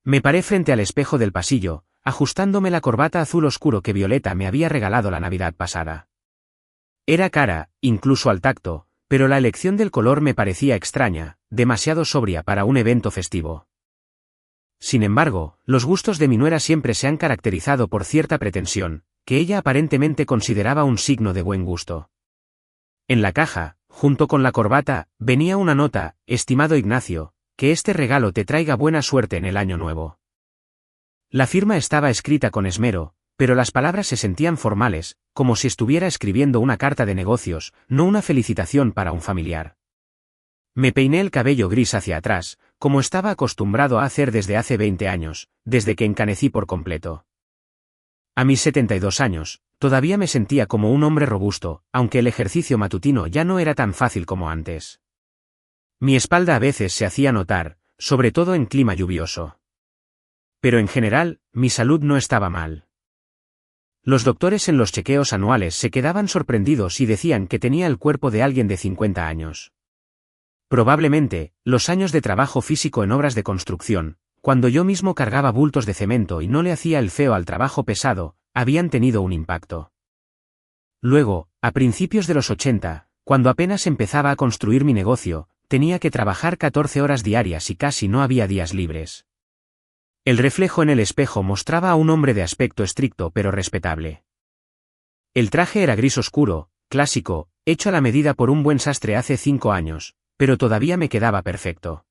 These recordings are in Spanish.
Me paré frente al espejo del pasillo, ajustándome la corbata azul oscuro que Violeta me había regalado la Navidad pasada. Era cara, incluso al tacto, pero la elección del color me parecía extraña, demasiado sobria para un evento festivo. Sin embargo, los gustos de mi nuera siempre se han caracterizado por cierta pretensión, que ella aparentemente consideraba un signo de buen gusto. En la caja, junto con la corbata, venía una nota: estimado Ignacio, que este regalo te traiga buena suerte en el año nuevo. La firma estaba escrita con esmero, pero las palabras se sentían formales, como si estuviera escribiendo una carta de negocios, no una felicitación para un familiar. Me peiné el cabello gris hacia atrás, como estaba acostumbrado a hacer desde hace 20 años, desde que encanecí por completo. A mis 72 años, todavía me sentía como un hombre robusto, aunque el ejercicio matutino ya no era tan fácil como antes. Mi espalda a veces se hacía notar, sobre todo en clima lluvioso. Pero en general, mi salud no estaba mal. Los doctores en los chequeos anuales se quedaban sorprendidos y decían que tenía el cuerpo de alguien de 50 años. Probablemente, los años de trabajo físico en obras de construcción, cuando yo mismo cargaba bultos de cemento y no le hacía el feo al trabajo pesado, habían tenido un impacto. Luego, a principios de los 80, cuando apenas empezaba a construir mi negocio, tenía que trabajar 14 horas diarias y casi no había días libres. El reflejo en el espejo mostraba a un hombre de aspecto estricto pero respetable. El traje era gris oscuro, clásico, hecho a la medida por un buen sastre hace 5 años, pero todavía me quedaba perfecto.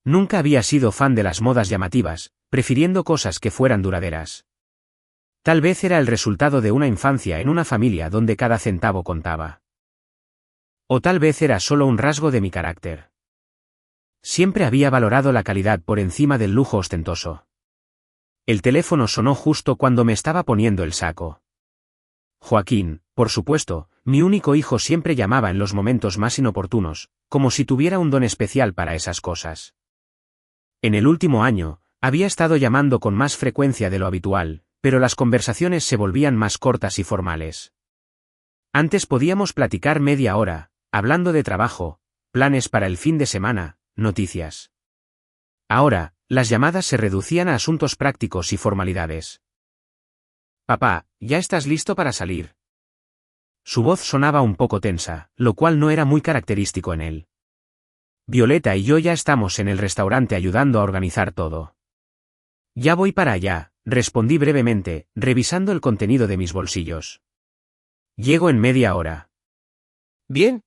Nunca había sido fan de las modas llamativas, prefiriendo cosas que fueran duraderas. Tal vez era el resultado de una infancia en una familia donde cada centavo contaba. O tal vez era solo un rasgo de mi carácter. Siempre había valorado la calidad por encima del lujo ostentoso. El teléfono sonó justo cuando me estaba poniendo el saco. Joaquín, por supuesto, mi único hijo, siempre llamaba en los momentos más inoportunos, como si tuviera un don especial para esas cosas. En el último año, había estado llamando con más frecuencia de lo habitual, pero las conversaciones se volvían más cortas y formales. Antes podíamos platicar media hora, hablando de trabajo, planes para el fin de semana, noticias. Ahora, las llamadas se reducían a asuntos prácticos y formalidades. Papá, ¿ya estás listo para salir? Su voz sonaba un poco tensa, lo cual no era muy característico en él. Violeta y yo ya estamos en el restaurante ayudando a organizar todo. Ya voy para allá, respondí brevemente, revisando el contenido de mis bolsillos. Llego en media hora. Bien.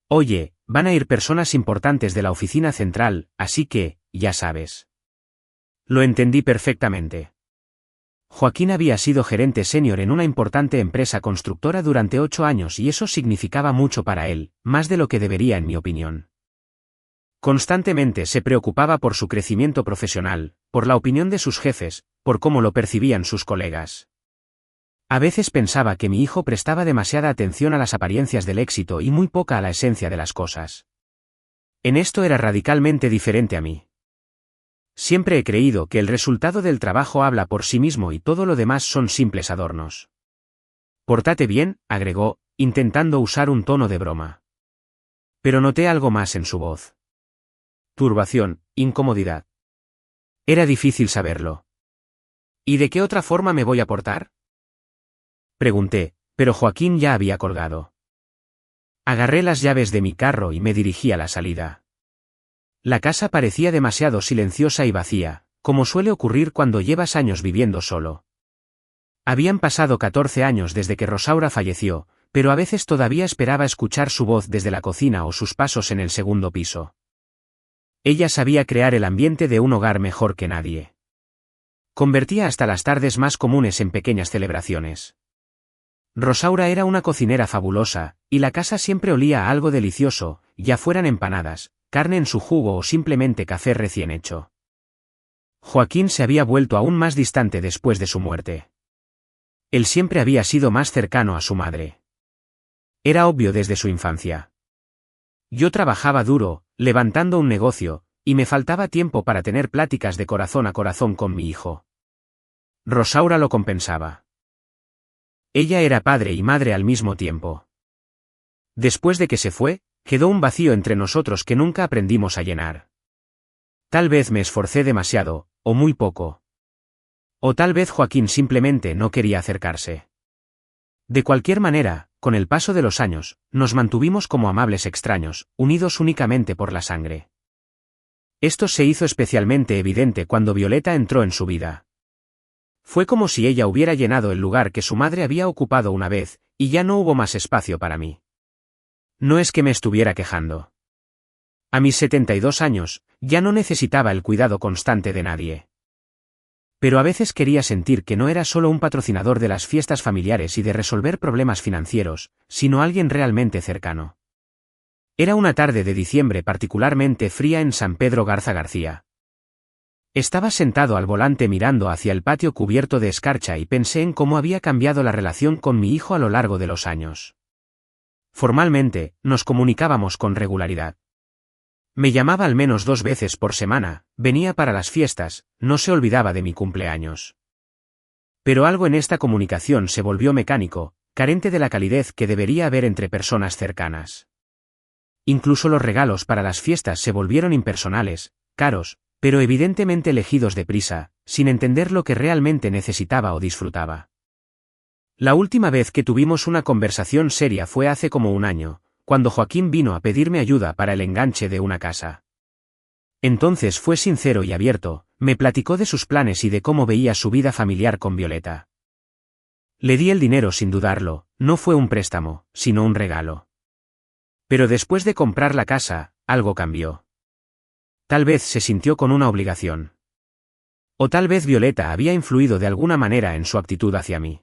Oye, van a ir personas importantes de la oficina central, así que, ya sabes. Lo entendí perfectamente. Joaquín había sido gerente senior en una importante empresa constructora durante 8 años y eso significaba mucho para él, más de lo que debería en mi opinión. Constantemente se preocupaba por su crecimiento profesional, por la opinión de sus jefes, por cómo lo percibían sus colegas. A veces pensaba que mi hijo prestaba demasiada atención a las apariencias del éxito y muy poca a la esencia de las cosas. En esto era radicalmente diferente a mí. Siempre he creído que el resultado del trabajo habla por sí mismo y todo lo demás son simples adornos. Pórtate bien, agregó, intentando usar un tono de broma. Pero noté algo más en su voz. Turbación, incomodidad. Era difícil saberlo. ¿Y de qué otra forma me voy a portar? Pregunté, pero Joaquín ya había colgado. Agarré las llaves de mi carro y me dirigí a la salida. La casa parecía demasiado silenciosa y vacía, como suele ocurrir cuando llevas años viviendo solo. Habían pasado 14 años desde que Rosaura falleció, pero a veces todavía esperaba escuchar su voz desde la cocina o sus pasos en el segundo piso. Ella sabía crear el ambiente de un hogar mejor que nadie. Convertía hasta las tardes más comunes en pequeñas celebraciones. Rosaura era una cocinera fabulosa, y la casa siempre olía a algo delicioso, ya fueran empanadas, carne en su jugo o simplemente café recién hecho. Joaquín se había vuelto aún más distante después de su muerte. Él siempre había sido más cercano a su madre. Era obvio desde su infancia. Yo trabajaba duro, levantando un negocio, y me faltaba tiempo para tener pláticas de corazón a corazón con mi hijo. Rosaura lo compensaba. Ella era padre y madre al mismo tiempo. Después de que se fue, quedó un vacío entre nosotros que nunca aprendimos a llenar. Tal vez me esforcé demasiado, o muy poco. O tal vez Joaquín simplemente no quería acercarse. De cualquier manera, con el paso de los años, nos mantuvimos como amables extraños, unidos únicamente por la sangre. Esto se hizo especialmente evidente cuando Violeta entró en su vida. Fue como si ella hubiera llenado el lugar que su madre había ocupado una vez, y ya no hubo más espacio para mí. No es que me estuviera quejando. A mis 72 años, ya no necesitaba el cuidado constante de nadie. Pero a veces quería sentir que no era solo un patrocinador de las fiestas familiares y de resolver problemas financieros, sino alguien realmente cercano. Era una tarde de diciembre particularmente fría en San Pedro Garza García. Estaba sentado al volante mirando hacia el patio cubierto de escarcha y pensé en cómo había cambiado la relación con mi hijo a lo largo de los años. Formalmente, nos comunicábamos con regularidad. Me llamaba al menos 2 veces por semana, venía para las fiestas, no se olvidaba de mi cumpleaños. Pero algo en esta comunicación se volvió mecánico, carente de la calidez que debería haber entre personas cercanas. Incluso los regalos para las fiestas se volvieron impersonales, caros, pero evidentemente elegidos deprisa, sin entender lo que realmente necesitaba o disfrutaba. La última vez que tuvimos una conversación seria fue hace como un año, cuando Joaquín vino a pedirme ayuda para el enganche de una casa. Entonces fue sincero y abierto, me platicó de sus planes y de cómo veía su vida familiar con Violeta. Le di el dinero sin dudarlo, no fue un préstamo, sino un regalo. Pero después de comprar la casa, algo cambió. Tal vez se sintió con una obligación. O tal vez Violeta había influido de alguna manera en su actitud hacia mí.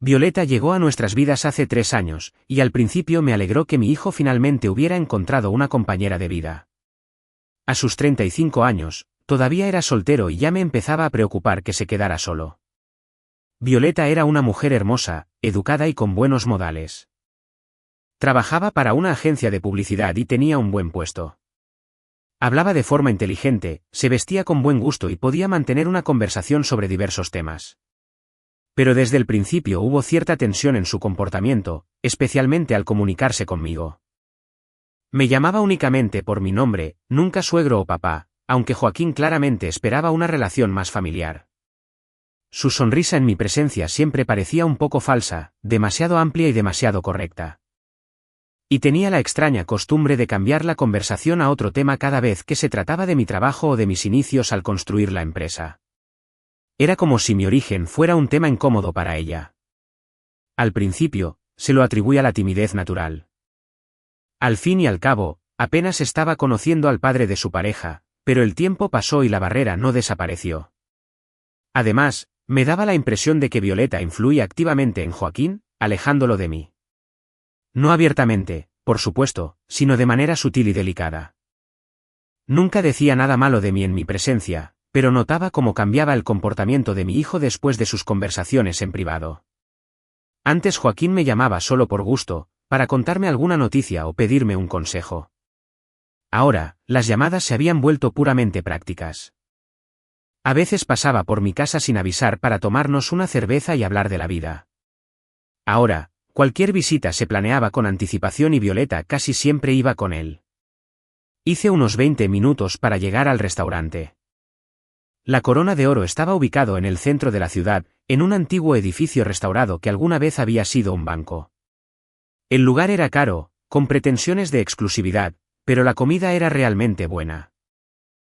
Violeta llegó a nuestras vidas hace 3 años, y al principio me alegró que mi hijo finalmente hubiera encontrado una compañera de vida. A sus 35 años, todavía era soltero y ya me empezaba a preocupar que se quedara solo. Violeta era una mujer hermosa, educada y con buenos modales. Trabajaba para una agencia de publicidad y tenía un buen puesto. Hablaba de forma inteligente, se vestía con buen gusto y podía mantener una conversación sobre diversos temas. Pero desde el principio hubo cierta tensión en su comportamiento, especialmente al comunicarse conmigo. Me llamaba únicamente por mi nombre, nunca suegro o papá, aunque Joaquín claramente esperaba una relación más familiar. Su sonrisa en mi presencia siempre parecía un poco falsa, demasiado amplia y demasiado correcta. Y tenía la extraña costumbre de cambiar la conversación a otro tema cada vez que se trataba de mi trabajo o de mis inicios al construir la empresa. Era como si mi origen fuera un tema incómodo para ella. Al principio, se lo atribuía a la timidez natural. Al fin y al cabo, apenas estaba conociendo al padre de su pareja, pero el tiempo pasó y la barrera no desapareció. Además, me daba la impresión de que Violeta influía activamente en Joaquín, alejándolo de mí. No abiertamente, por supuesto, sino de manera sutil y delicada. Nunca decía nada malo de mí en mi presencia, pero notaba cómo cambiaba el comportamiento de mi hijo después de sus conversaciones en privado. Antes Joaquín me llamaba solo por gusto, para contarme alguna noticia o pedirme un consejo. Ahora, las llamadas se habían vuelto puramente prácticas. A veces pasaba por mi casa sin avisar para tomarnos una cerveza y hablar de la vida. Ahora, cualquier visita se planeaba con anticipación y Violeta casi siempre iba con él. Hice unos 20 minutos para llegar al restaurante. La Corona de Oro estaba ubicado en el centro de la ciudad, en un antiguo edificio restaurado que alguna vez había sido un banco. El lugar era caro, con pretensiones de exclusividad, pero la comida era realmente buena.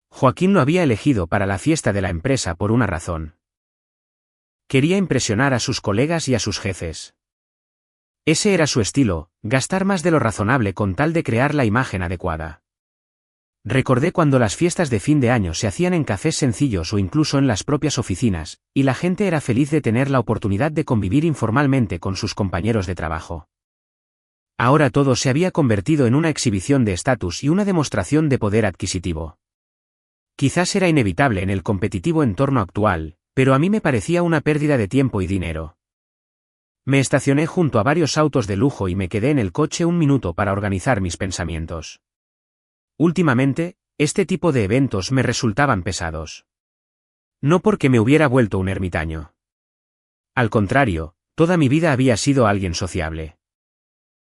Joaquín lo había elegido para la fiesta de la empresa por una razón. Quería impresionar a sus colegas y a sus jefes. Ese era su estilo, gastar más de lo razonable con tal de crear la imagen adecuada. Recordé cuando las fiestas de fin de año se hacían en cafés sencillos o incluso en las propias oficinas, y la gente era feliz de tener la oportunidad de convivir informalmente con sus compañeros de trabajo. Ahora todo se había convertido en una exhibición de estatus y una demostración de poder adquisitivo. Quizás era inevitable en el competitivo entorno actual, pero a mí me parecía una pérdida de tiempo y dinero. Me estacioné junto a varios autos de lujo y me quedé en el coche un minuto para organizar mis pensamientos. Últimamente, este tipo de eventos me resultaban pesados. No porque me hubiera vuelto un ermitaño. Al contrario, toda mi vida había sido alguien sociable.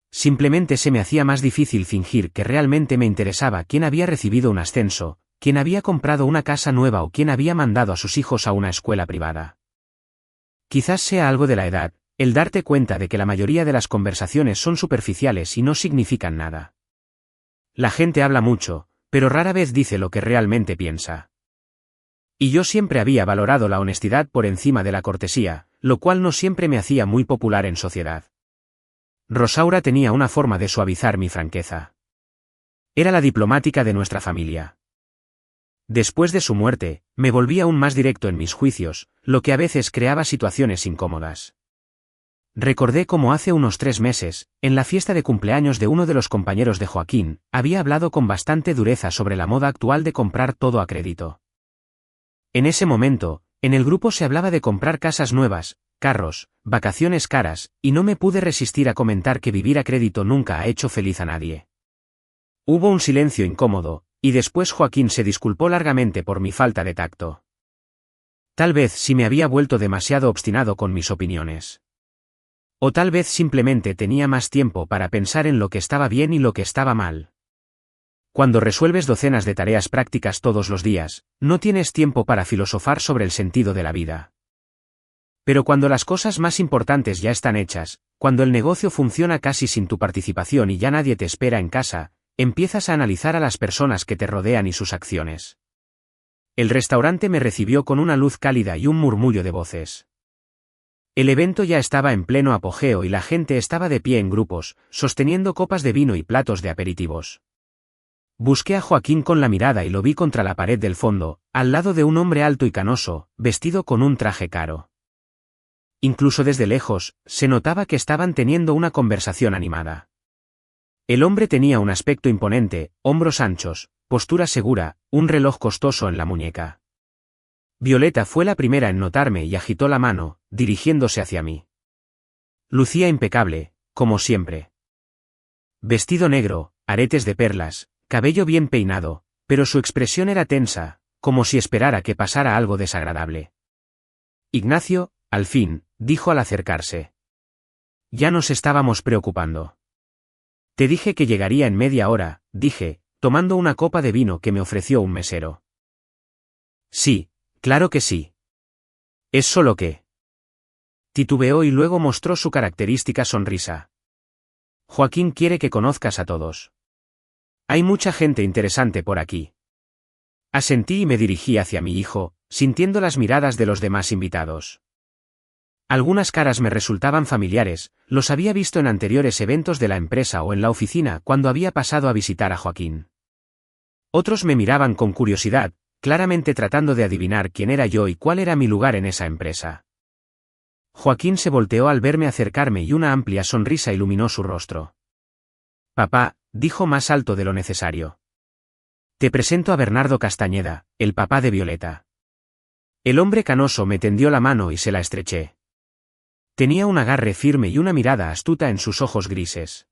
Simplemente se me hacía más difícil fingir que realmente me interesaba quién había recibido un ascenso, quién había comprado una casa nueva o quién había mandado a sus hijos a una escuela privada. Quizás sea algo de la edad, el darte cuenta de que la mayoría de las conversaciones son superficiales y no significan nada. La gente habla mucho, pero rara vez dice lo que realmente piensa. Y yo siempre había valorado la honestidad por encima de la cortesía, lo cual no siempre me hacía muy popular en sociedad. Rosaura tenía una forma de suavizar mi franqueza. Era la diplomática de nuestra familia. Después de su muerte, me volví aún más directo en mis juicios, lo que a veces creaba situaciones incómodas. Recordé cómo hace unos 3 meses, en la fiesta de cumpleaños de uno de los compañeros de Joaquín, había hablado con bastante dureza sobre la moda actual de comprar todo a crédito. En ese momento, en el grupo se hablaba de comprar casas nuevas, carros, vacaciones caras, y no me pude resistir a comentar que vivir a crédito nunca ha hecho feliz a nadie. Hubo un silencio incómodo, y después Joaquín se disculpó largamente por mi falta de tacto. Tal vez sí me había vuelto demasiado obstinado con mis opiniones. O tal vez simplemente tenía más tiempo para pensar en lo que estaba bien y lo que estaba mal. Cuando resuelves docenas de tareas prácticas todos los días, no tienes tiempo para filosofar sobre el sentido de la vida. Pero cuando las cosas más importantes ya están hechas, cuando el negocio funciona casi sin tu participación y ya nadie te espera en casa, empiezas a analizar a las personas que te rodean y sus acciones. El restaurante me recibió con una luz cálida y un murmullo de voces. El evento ya estaba en pleno apogeo y la gente estaba de pie en grupos, sosteniendo copas de vino y platos de aperitivos. Busqué a Joaquín con la mirada y lo vi contra la pared del fondo, al lado de un hombre alto y canoso, vestido con un traje caro. Incluso desde lejos, se notaba que estaban teniendo una conversación animada. El hombre tenía un aspecto imponente, hombros anchos, postura segura, un reloj costoso en la muñeca. Violeta fue la primera en notarme y agitó la mano, dirigiéndose hacia mí. Lucía impecable, como siempre. Vestido negro, aretes de perlas, cabello bien peinado, pero su expresión era tensa, como si esperara que pasara algo desagradable. Ignacio, al fin, dijo al acercarse. Ya nos estábamos preocupando. Te dije que llegaría en media hora, dije, tomando una copa de vino que me ofreció un mesero. Sí, claro que sí. Es solo que... Titubeó y luego mostró su característica sonrisa. Joaquín quiere que conozcas a todos. Hay mucha gente interesante por aquí. Asentí y me dirigí hacia mi hijo, sintiendo las miradas de los demás invitados. Algunas caras me resultaban familiares, los había visto en anteriores eventos de la empresa o en la oficina cuando había pasado a visitar a Joaquín. Otros me miraban con curiosidad, claramente tratando de adivinar quién era yo y cuál era mi lugar en esa empresa. Joaquín se volteó al verme acercarme y una amplia sonrisa iluminó su rostro. Papá, dijo más alto de lo necesario. Te presento a Bernardo Castañeda, el papá de Violeta. El hombre canoso me tendió la mano y se la estreché. Tenía un agarre firme y una mirada astuta en sus ojos grises.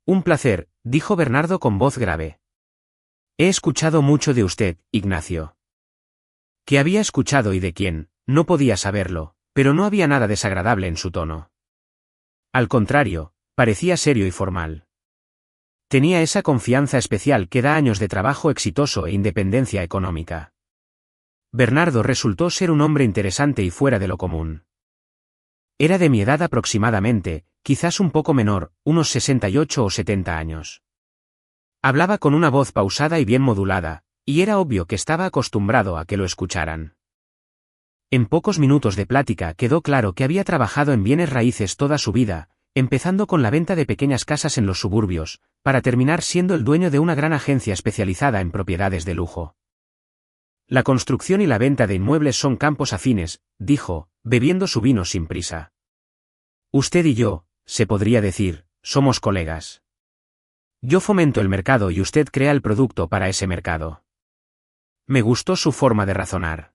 Un placer, dijo Bernardo con voz grave. He escuchado mucho de usted, Ignacio. Que había escuchado y de quién, no podía saberlo, pero no había nada desagradable en su tono. Al contrario, parecía serio y formal. Tenía esa confianza especial que da años de trabajo exitoso e independencia económica. Bernardo resultó ser un hombre interesante y fuera de lo común. Era de mi edad aproximadamente, quizás un poco menor, unos 68 o 70 años. Hablaba con una voz pausada y bien modulada, y era obvio que estaba acostumbrado a que lo escucharan. En pocos minutos de plática quedó claro que había trabajado en bienes raíces toda su vida, empezando con la venta de pequeñas casas en los suburbios, para terminar siendo el dueño de una gran agencia especializada en propiedades de lujo. La construcción y la venta de inmuebles son campos afines, dijo, bebiendo su vino sin prisa. Usted y yo, se podría decir, somos colegas. Yo fomento el mercado y usted crea el producto para ese mercado. Me gustó su forma de razonar.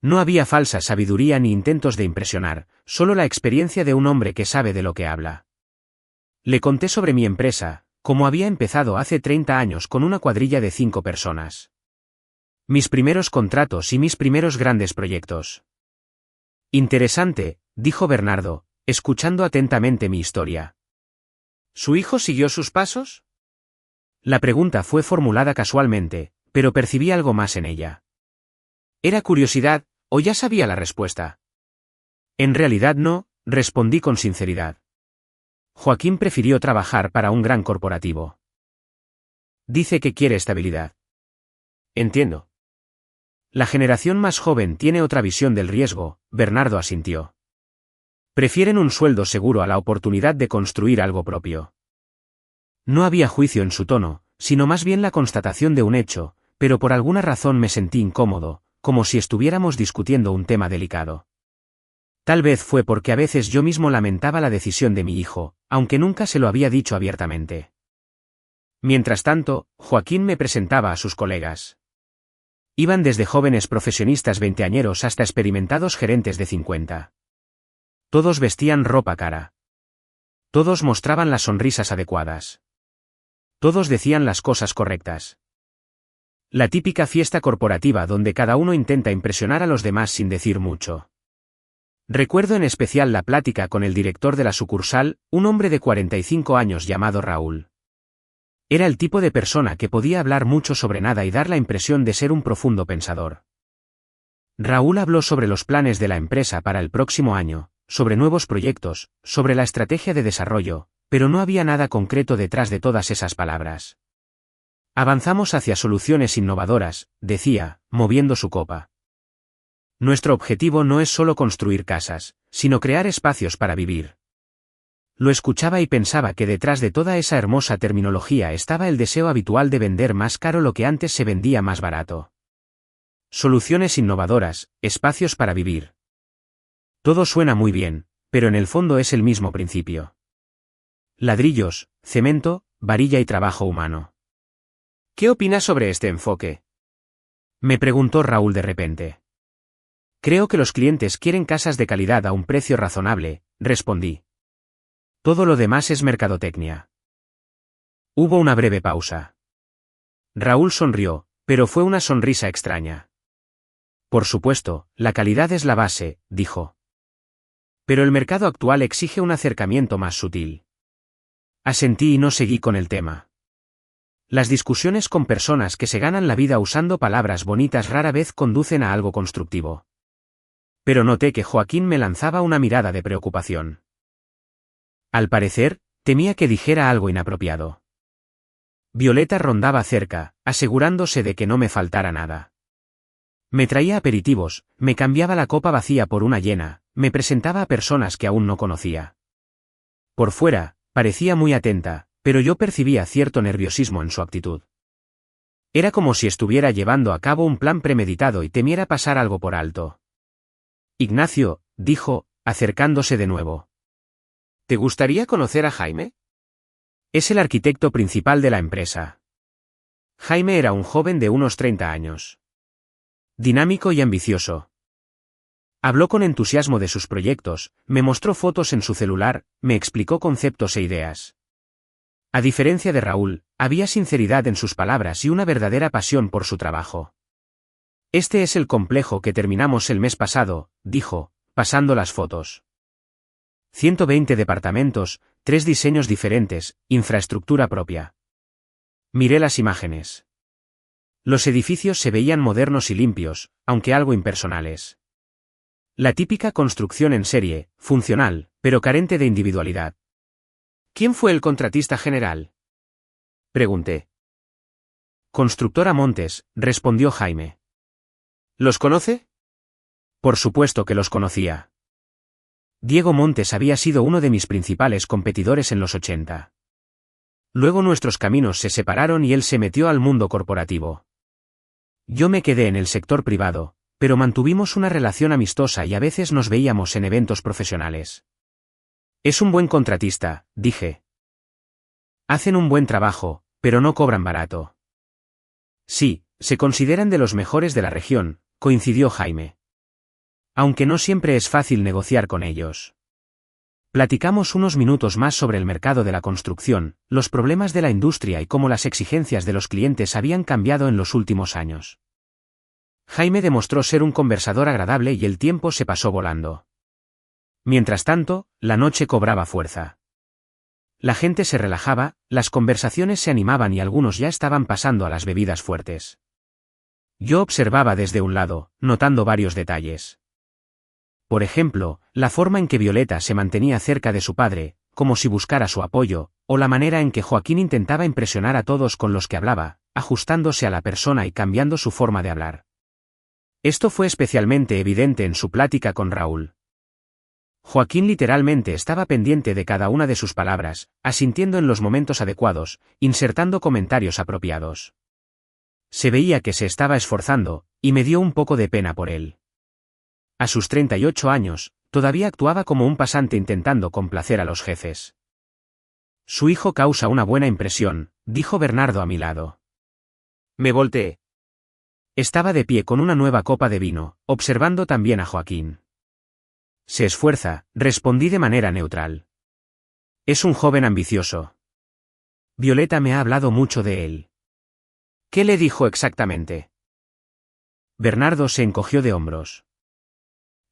No había falsa sabiduría ni intentos de impresionar, solo la experiencia de un hombre que sabe de lo que habla. Le conté sobre mi empresa, cómo había empezado hace 30 años con una cuadrilla de 5 personas. Mis primeros contratos y mis primeros grandes proyectos. Interesante, dijo Bernardo, escuchando atentamente mi historia. ¿Su hijo siguió sus pasos? La pregunta fue formulada casualmente, pero percibí algo más en ella. ¿Era curiosidad, o ya sabía la respuesta? En realidad no, respondí con sinceridad. Joaquín prefirió trabajar para un gran corporativo. Dice que quiere estabilidad. Entiendo. La generación más joven tiene otra visión del riesgo, Bernardo asintió. Prefieren un sueldo seguro a la oportunidad de construir algo propio. No había juicio en su tono, sino más bien la constatación de un hecho, pero por alguna razón me sentí incómodo, como si estuviéramos discutiendo un tema delicado. Tal vez fue porque a veces yo mismo lamentaba la decisión de mi hijo, aunque nunca se lo había dicho abiertamente. Mientras tanto, Joaquín me presentaba a sus colegas. Iban desde jóvenes profesionistas veinteañeros hasta experimentados gerentes de 50. Todos vestían ropa cara. Todos mostraban las sonrisas adecuadas. Todos decían las cosas correctas. La típica fiesta corporativa donde cada uno intenta impresionar a los demás sin decir mucho. Recuerdo en especial la plática con el director de la sucursal, un hombre de 45 años llamado Raúl. Era el tipo de persona que podía hablar mucho sobre nada y dar la impresión de ser un profundo pensador. Raúl habló sobre los planes de la empresa para el próximo año, sobre nuevos proyectos, sobre la estrategia de desarrollo, pero no había nada concreto detrás de todas esas palabras. Avanzamos hacia soluciones innovadoras, decía, moviendo su copa. Nuestro objetivo no es solo construir casas, sino crear espacios para vivir. Lo escuchaba y pensaba que detrás de toda esa hermosa terminología estaba el deseo habitual de vender más caro lo que antes se vendía más barato. Soluciones innovadoras, espacios para vivir. Todo suena muy bien, pero en el fondo es el mismo principio. Ladrillos, cemento, varilla y trabajo humano. ¿Qué opinas sobre este enfoque?, me preguntó Raúl de repente. Creo que los clientes quieren casas de calidad a un precio razonable, respondí. Todo lo demás es mercadotecnia. Hubo una breve pausa. Raúl sonrió, pero fue una sonrisa extraña. Por supuesto, la calidad es la base, dijo. Pero el mercado actual exige un acercamiento más sutil. Asentí y no seguí con el tema. Las discusiones con personas que se ganan la vida usando palabras bonitas rara vez conducen a algo constructivo. Pero noté que Joaquín me lanzaba una mirada de preocupación. Al parecer, temía que dijera algo inapropiado. Violeta rondaba cerca, asegurándose de que no me faltara nada. Me traía aperitivos, me cambiaba la copa vacía por una llena, me presentaba a personas que aún no conocía. Por fuera, parecía muy atenta, pero yo percibía cierto nerviosismo en su actitud. Era como si estuviera llevando a cabo un plan premeditado y temiera pasar algo por alto. Ignacio, dijo, acercándose de nuevo. ¿Te gustaría conocer a Jaime? Es el arquitecto principal de la empresa. Jaime era un joven de unos 30 años. Dinámico y ambicioso. Habló con entusiasmo de sus proyectos, me mostró fotos en su celular, me explicó conceptos e ideas. A diferencia de Raúl, había sinceridad en sus palabras y una verdadera pasión por su trabajo. Este es el complejo que terminamos el mes pasado, dijo, pasando las fotos. 120 departamentos, 3 diseños diferentes, infraestructura propia. Miré las imágenes. Los edificios se veían modernos y limpios, aunque algo impersonales. La típica construcción en serie, funcional, pero carente de individualidad. ¿Quién fue el contratista general?, pregunté. Constructora Montes, respondió Jaime. ¿Los conoce? Por supuesto que los conocía. Diego Montes había sido uno de mis principales competidores en los 80. Luego nuestros caminos se separaron y él se metió al mundo corporativo. Yo me quedé en el sector privado, pero mantuvimos una relación amistosa y a veces nos veíamos en eventos profesionales. Es un buen contratista, dije. Hacen un buen trabajo, pero no cobran barato. Sí, se consideran de los mejores de la región, coincidió Jaime. Aunque no siempre es fácil negociar con ellos. Platicamos unos minutos más sobre el mercado de la construcción, los problemas de la industria y cómo las exigencias de los clientes habían cambiado en los últimos años. Jaime demostró ser un conversador agradable y el tiempo se pasó volando. Mientras tanto, la noche cobraba fuerza. La gente se relajaba, las conversaciones se animaban y algunos ya estaban pasando a las bebidas fuertes. Yo observaba desde un lado, notando varios detalles. Por ejemplo, la forma en que Violeta se mantenía cerca de su padre, como si buscara su apoyo, o la manera en que Joaquín intentaba impresionar a todos con los que hablaba, ajustándose a la persona y cambiando su forma de hablar. Esto fue especialmente evidente en su plática con Raúl. Joaquín literalmente estaba pendiente de cada una de sus palabras, asintiendo en los momentos adecuados, insertando comentarios apropiados. Se veía que se estaba esforzando, y me dio un poco de pena por él. A sus 38 años, todavía actuaba como un pasante intentando complacer a los jefes. Su hijo causa una buena impresión, dijo Bernardo a mi lado. Me volteé. Estaba de pie con una nueva copa de vino, observando también a Joaquín. Se esfuerza, respondí de manera neutral. Es un joven ambicioso. Violeta me ha hablado mucho de él. ¿Qué le dijo exactamente? Bernardo se encogió de hombros.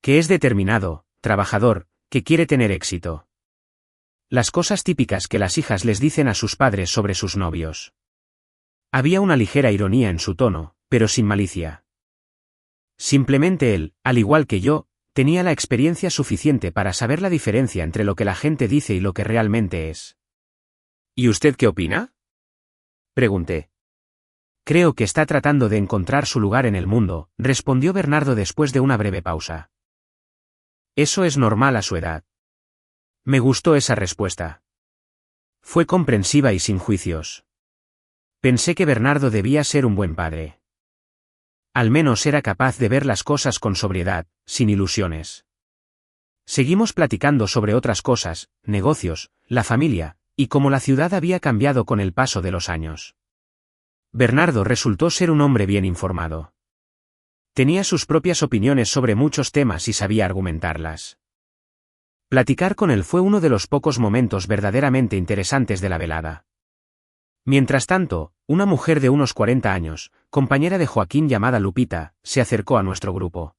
Que es determinado, trabajador, que quiere tener éxito. Las cosas típicas que las hijas les dicen a sus padres sobre sus novios. Había una ligera ironía en su tono, pero sin malicia. Simplemente él, al igual que yo, tenía la experiencia suficiente para saber la diferencia entre lo que la gente dice y lo que realmente es. ¿Y usted qué opina? Pregunté. Creo que está tratando de encontrar su lugar en el mundo, respondió Bernardo después de una breve pausa. Eso es normal a su edad. Me gustó esa respuesta. Fue comprensiva y sin juicios. Pensé que Bernardo debía ser un buen padre. Al menos era capaz de ver las cosas con sobriedad, sin ilusiones. Seguimos platicando sobre otras cosas, negocios, la familia, y cómo la ciudad había cambiado con el paso de los años. Bernardo resultó ser un hombre bien informado. Tenía sus propias opiniones sobre muchos temas y sabía argumentarlas. Platicar con él fue uno de los pocos momentos verdaderamente interesantes de la velada. Mientras tanto, una mujer de unos 40 años, compañera de Joaquín llamada Lupita, se acercó a nuestro grupo.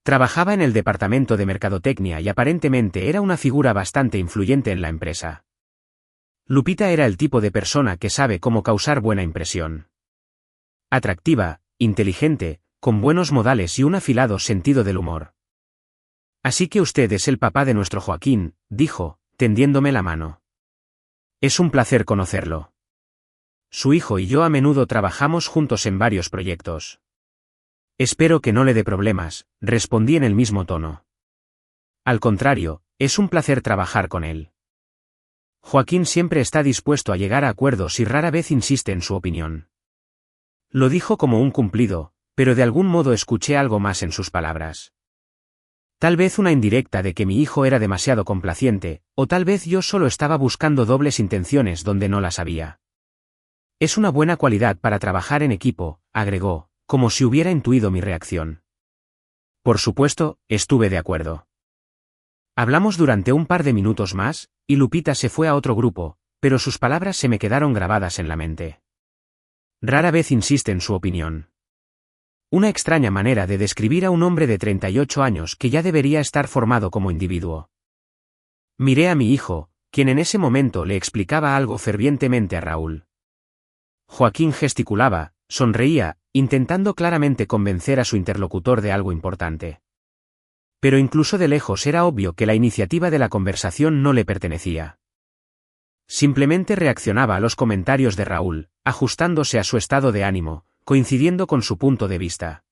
Trabajaba en el departamento de mercadotecnia y aparentemente era una figura bastante influyente en la empresa. Lupita era el tipo de persona que sabe cómo causar buena impresión. Atractiva, inteligente, con buenos modales y un afilado sentido del humor. Así que usted es el papá de nuestro Joaquín, dijo, tendiéndome la mano. Es un placer conocerlo. Su hijo y yo a menudo trabajamos juntos en varios proyectos. Espero que no le dé problemas, respondí en el mismo tono. Al contrario, es un placer trabajar con él. Joaquín siempre está dispuesto a llegar a acuerdos y rara vez insiste en su opinión. Lo dijo como un cumplido, pero de algún modo escuché algo más en sus palabras. Tal vez una indirecta de que mi hijo era demasiado complaciente, o tal vez yo solo estaba buscando dobles intenciones donde no las había. Es una buena cualidad para trabajar en equipo, agregó, como si hubiera intuido mi reacción. Por supuesto, estuve de acuerdo. Hablamos durante un par de minutos más, y Lupita se fue a otro grupo, pero sus palabras se me quedaron grabadas en la mente. Rara vez insiste en su opinión. Una extraña manera de describir a un hombre de 38 años que ya debería estar formado como individuo. Miré a mi hijo, quien en ese momento le explicaba algo fervientemente a Raúl. Joaquín gesticulaba, sonreía, intentando claramente convencer a su interlocutor de algo importante. Pero incluso de lejos era obvio que la iniciativa de la conversación no le pertenecía. Simplemente reaccionaba a los comentarios de Raúl, ajustándose a su estado de ánimo, coincidiendo con su punto de vista.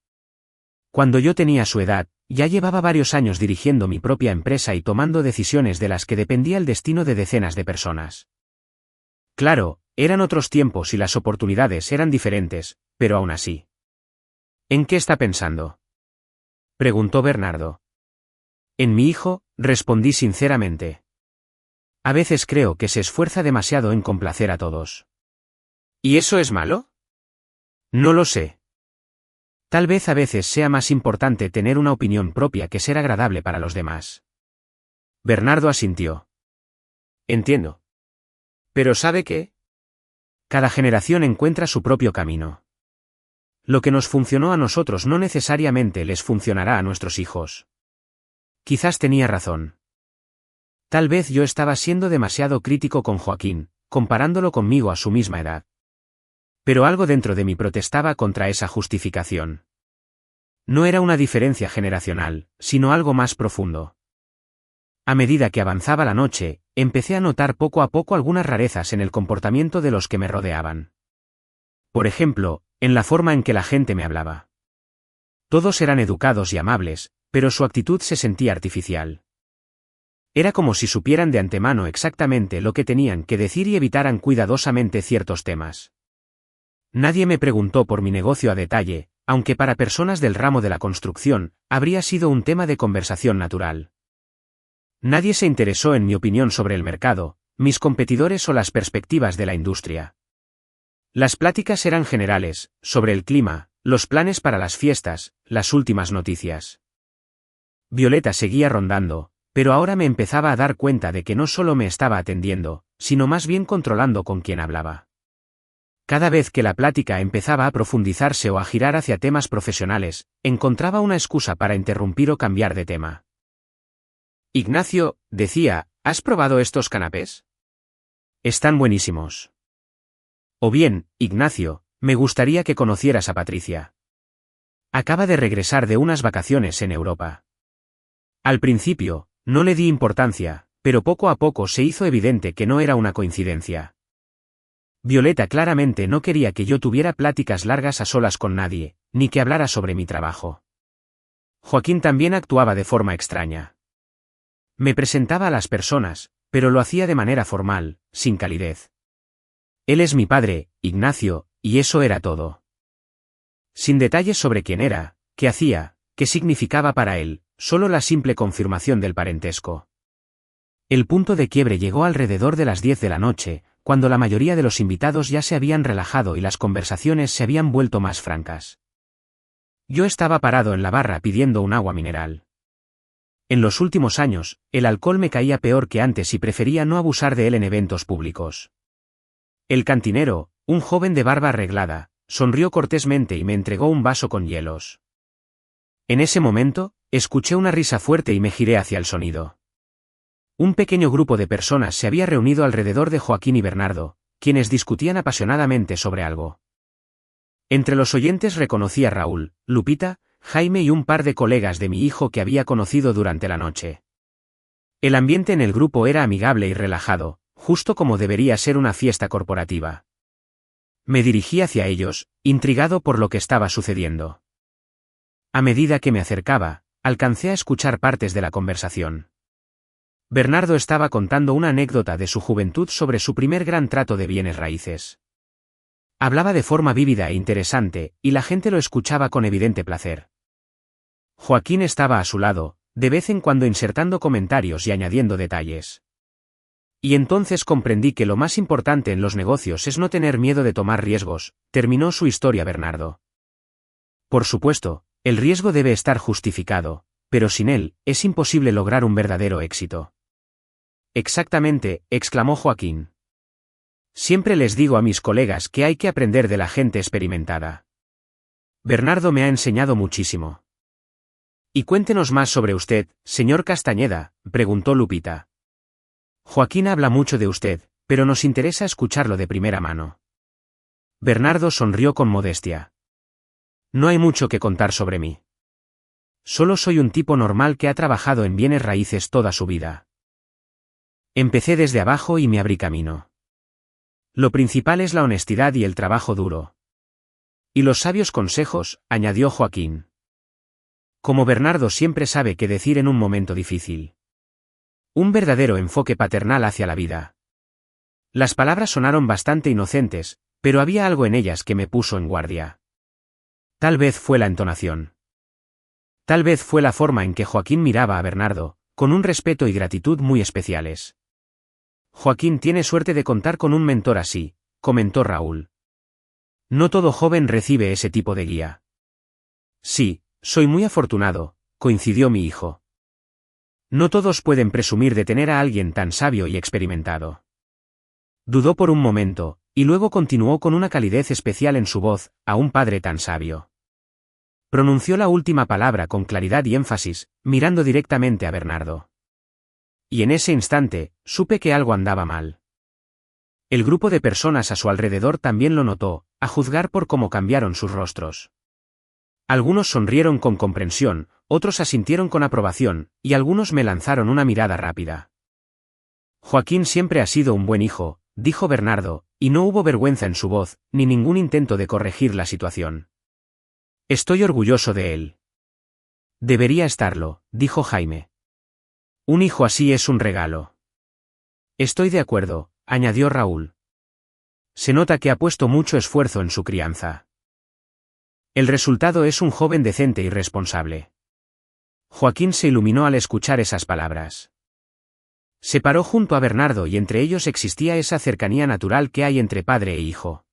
Cuando yo tenía su edad, ya llevaba varios años dirigiendo mi propia empresa y tomando decisiones de las que dependía el destino de decenas de personas. Claro, eran otros tiempos y las oportunidades eran diferentes, pero aún así. ¿En qué está pensando?, preguntó Bernardo. En mi hijo, respondí sinceramente. A veces creo que se esfuerza demasiado en complacer a todos. ¿Y eso es malo? No lo sé. Tal vez a veces sea más importante tener una opinión propia que ser agradable para los demás. Bernardo asintió. Entiendo. Pero ¿sabe qué? Cada generación encuentra su propio camino. Lo que nos funcionó a nosotros no necesariamente les funcionará a nuestros hijos. Quizás tenía razón. Tal vez yo estaba siendo demasiado crítico con Joaquín, comparándolo conmigo a su misma edad. Pero algo dentro de mí protestaba contra esa justificación. No era una diferencia generacional, sino algo más profundo. A medida que avanzaba la noche, empecé a notar poco a poco algunas rarezas en el comportamiento de los que me rodeaban. Por ejemplo, en la forma en que la gente me hablaba. Todos eran educados y amables, pero su actitud se sentía artificial. Era como si supieran de antemano exactamente lo que tenían que decir y evitaran cuidadosamente ciertos temas. Nadie me preguntó por mi negocio a detalle, aunque para personas del ramo de la construcción, habría sido un tema de conversación natural. Nadie se interesó en mi opinión sobre el mercado, mis competidores o las perspectivas de la industria. Las pláticas eran generales, sobre el clima, los planes para las fiestas, las últimas noticias. Violeta seguía rondando, pero ahora me empezaba a dar cuenta de que no solo me estaba atendiendo, sino más bien controlando con quién hablaba. Cada vez que la plática empezaba a profundizarse o a girar hacia temas profesionales, encontraba una excusa para interrumpir o cambiar de tema. Ignacio, decía, ¿has probado estos canapés? Están buenísimos. O bien, Ignacio, me gustaría que conocieras a Patricia. Acaba de regresar de unas vacaciones en Europa. Al principio, no le di importancia, pero poco a poco se hizo evidente que no era una coincidencia. Violeta claramente no quería que yo tuviera pláticas largas a solas con nadie, ni que hablara sobre mi trabajo. Joaquín también actuaba de forma extraña. Me presentaba a las personas, pero lo hacía de manera formal, sin calidez. Él es mi padre, Ignacio, y eso era todo. Sin detalles sobre quién era, qué hacía, qué significaba para él, solo la simple confirmación del parentesco. El punto de quiebre llegó alrededor de las 10 de la noche, cuando la mayoría de los invitados ya se habían relajado y las conversaciones se habían vuelto más francas. Yo estaba parado en la barra pidiendo un agua mineral. En los últimos años, el alcohol me caía peor que antes y prefería no abusar de él en eventos públicos. El cantinero, un joven de barba arreglada, sonrió cortésmente y me entregó un vaso con hielos. En ese momento, escuché una risa fuerte y me giré hacia el sonido. Un pequeño grupo de personas se había reunido alrededor de Joaquín y Bernardo, quienes discutían apasionadamente sobre algo. Entre los oyentes reconocí a Raúl, Lupita, Jaime y un par de colegas de mi hijo que había conocido durante la noche. El ambiente en el grupo era amigable y relajado, justo como debería ser una fiesta corporativa. Me dirigí hacia ellos, intrigado por lo que estaba sucediendo. A medida que me acercaba, alcancé a escuchar partes de la conversación. Bernardo estaba contando una anécdota de su juventud sobre su primer gran trato de bienes raíces. Hablaba de forma vívida e interesante, y la gente lo escuchaba con evidente placer. Joaquín estaba a su lado, de vez en cuando insertando comentarios y añadiendo detalles. Y entonces comprendí que lo más importante en los negocios es no tener miedo de tomar riesgos, terminó su historia Bernardo. Por supuesto, el riesgo debe estar justificado, pero sin él, es imposible lograr un verdadero éxito. Exactamente, exclamó Joaquín. Siempre les digo a mis colegas que hay que aprender de la gente experimentada. Bernardo me ha enseñado muchísimo. Y cuéntenos más sobre usted, señor Castañeda, preguntó Lupita. Joaquín habla mucho de usted, pero nos interesa escucharlo de primera mano. Bernardo sonrió con modestia. No hay mucho que contar sobre mí. Solo soy un tipo normal que ha trabajado en bienes raíces toda su vida. Empecé desde abajo y me abrí camino. Lo principal es la honestidad y el trabajo duro. Y los sabios consejos, añadió Joaquín. Como Bernardo siempre sabe qué decir en un momento difícil. Un verdadero enfoque paternal hacia la vida. Las palabras sonaron bastante inocentes, pero había algo en ellas que me puso en guardia. Tal vez fue la entonación. Tal vez fue la forma en que Joaquín miraba a Bernardo, con un respeto y gratitud muy especiales. Joaquín tiene suerte de contar con un mentor así, comentó Raúl. No todo joven recibe ese tipo de guía. Sí, soy muy afortunado, coincidió mi hijo. No todos pueden presumir de tener a alguien tan sabio y experimentado. Dudó por un momento, y luego continuó con una calidez especial en su voz, a un padre tan sabio. Pronunció la última palabra con claridad y énfasis, mirando directamente a Bernardo. Y en ese instante, supe que algo andaba mal. El grupo de personas a su alrededor también lo notó, a juzgar por cómo cambiaron sus rostros. Algunos sonrieron con comprensión, otros asintieron con aprobación, y algunos me lanzaron una mirada rápida. Joaquín siempre ha sido un buen hijo, dijo Bernardo, y no hubo vergüenza en su voz, ni ningún intento de corregir la situación. Estoy orgulloso de él. Debería estarlo, dijo Jaime. Un hijo así es un regalo. Estoy de acuerdo, añadió Raúl. Se nota que ha puesto mucho esfuerzo en su crianza. El resultado es un joven decente y responsable. Joaquín se iluminó al escuchar esas palabras. Se paró junto a Bernardo y entre ellos existía esa cercanía natural que hay entre padre e hijo.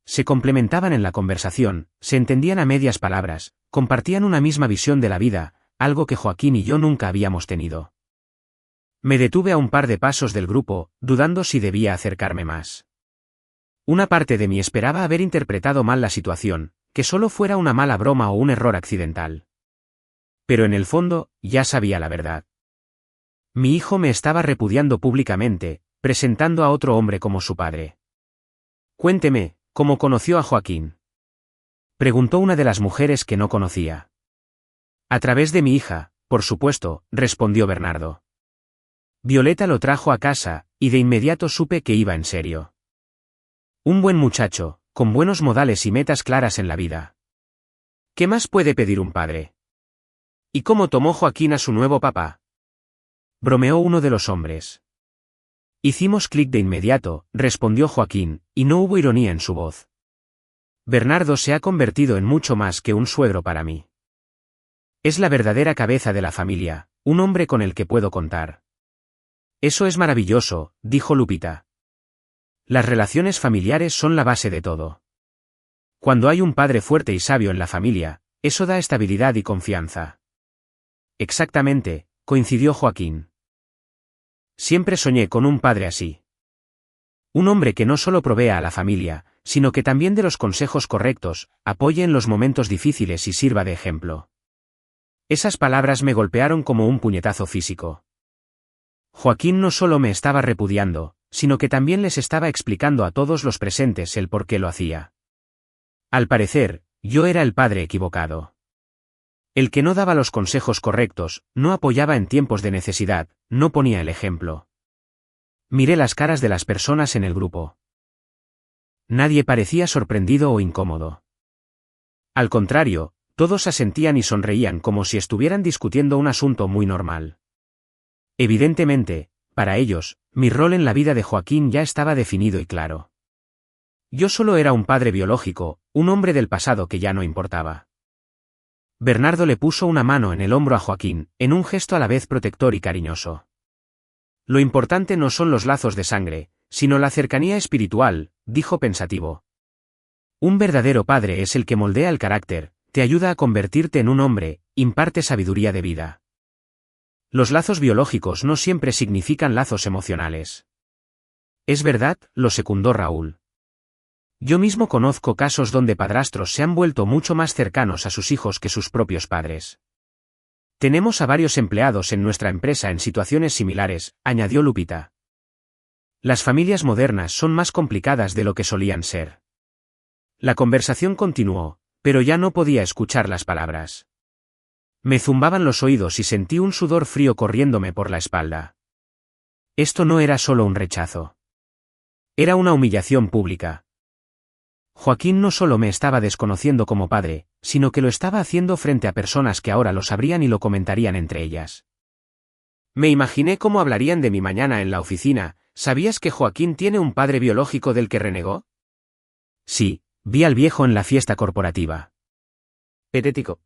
Se complementaban en la conversación, se entendían a medias palabras, compartían una misma visión de la vida, algo que Joaquín y yo nunca habíamos tenido. Me detuve a un par de pasos del grupo, dudando si debía acercarme más. Una parte de mí esperaba haber interpretado mal la situación, que solo fuera una mala broma o un error accidental. Pero en el fondo, ya sabía la verdad. Mi hijo me estaba repudiando públicamente, presentando a otro hombre como su padre. Cuénteme, ¿cómo conoció a Joaquín? Preguntó una de las mujeres que no conocía. A través de mi hija, por supuesto, respondió Bernardo. Violeta lo trajo a casa, y de inmediato supe que iba en serio. Un buen muchacho, con buenos modales y metas claras en la vida. ¿Qué más puede pedir un padre? ¿Y cómo tomó Joaquín a su nuevo papá? Bromeó uno de los hombres. Hicimos clic de inmediato, respondió Joaquín, y no hubo ironía en su voz. Bernardo se ha convertido en mucho más que un suegro para mí. Es la verdadera cabeza de la familia, un hombre con el que puedo contar. Eso es maravilloso, dijo Lupita. Las relaciones familiares son la base de todo. Cuando hay un padre fuerte y sabio en la familia, eso da estabilidad y confianza. Exactamente, coincidió Joaquín. Siempre soñé con un padre así. Un hombre que no solo provea a la familia, sino que también dé los consejos correctos, apoye en los momentos difíciles y sirva de ejemplo. Esas palabras me golpearon como un puñetazo físico. Joaquín no solo me estaba repudiando, sino que también les estaba explicando a todos los presentes el por qué lo hacía. Al parecer, yo era el padre equivocado. El que no daba los consejos correctos, no apoyaba en tiempos de necesidad, no ponía el ejemplo. Miré las caras de las personas en el grupo. Nadie parecía sorprendido o incómodo. Al contrario, todos asentían y sonreían como si estuvieran discutiendo un asunto muy normal. Evidentemente, para ellos, mi rol en la vida de Joaquín ya estaba definido y claro. Yo solo era un padre biológico, un hombre del pasado que ya no importaba. Bernardo le puso una mano en el hombro a Joaquín, en un gesto a la vez protector y cariñoso. Lo importante no son los lazos de sangre, sino la cercanía espiritual, dijo pensativo. Un verdadero padre es el que moldea el carácter, te ayuda a convertirte en un hombre, imparte sabiduría de vida. Los lazos biológicos no siempre significan lazos emocionales. Es verdad, lo secundó Raúl. Yo mismo conozco casos donde padrastros se han vuelto mucho más cercanos a sus hijos que sus propios padres. Tenemos a varios empleados en nuestra empresa en situaciones similares, añadió Lupita. Las familias modernas son más complicadas de lo que solían ser. La conversación continuó, pero ya no podía escuchar las palabras. Me zumbaban los oídos y sentí un sudor frío corriéndome por la espalda. Esto no era solo un rechazo. Era una humillación pública. Joaquín no solo me estaba desconociendo como padre, sino que lo estaba haciendo frente a personas que ahora lo sabrían y lo comentarían entre ellas. Me imaginé cómo hablarían de mi mañana en la oficina. ¿Sabías que Joaquín tiene un padre biológico del que renegó? Sí, vi al viejo en la fiesta corporativa. Patético.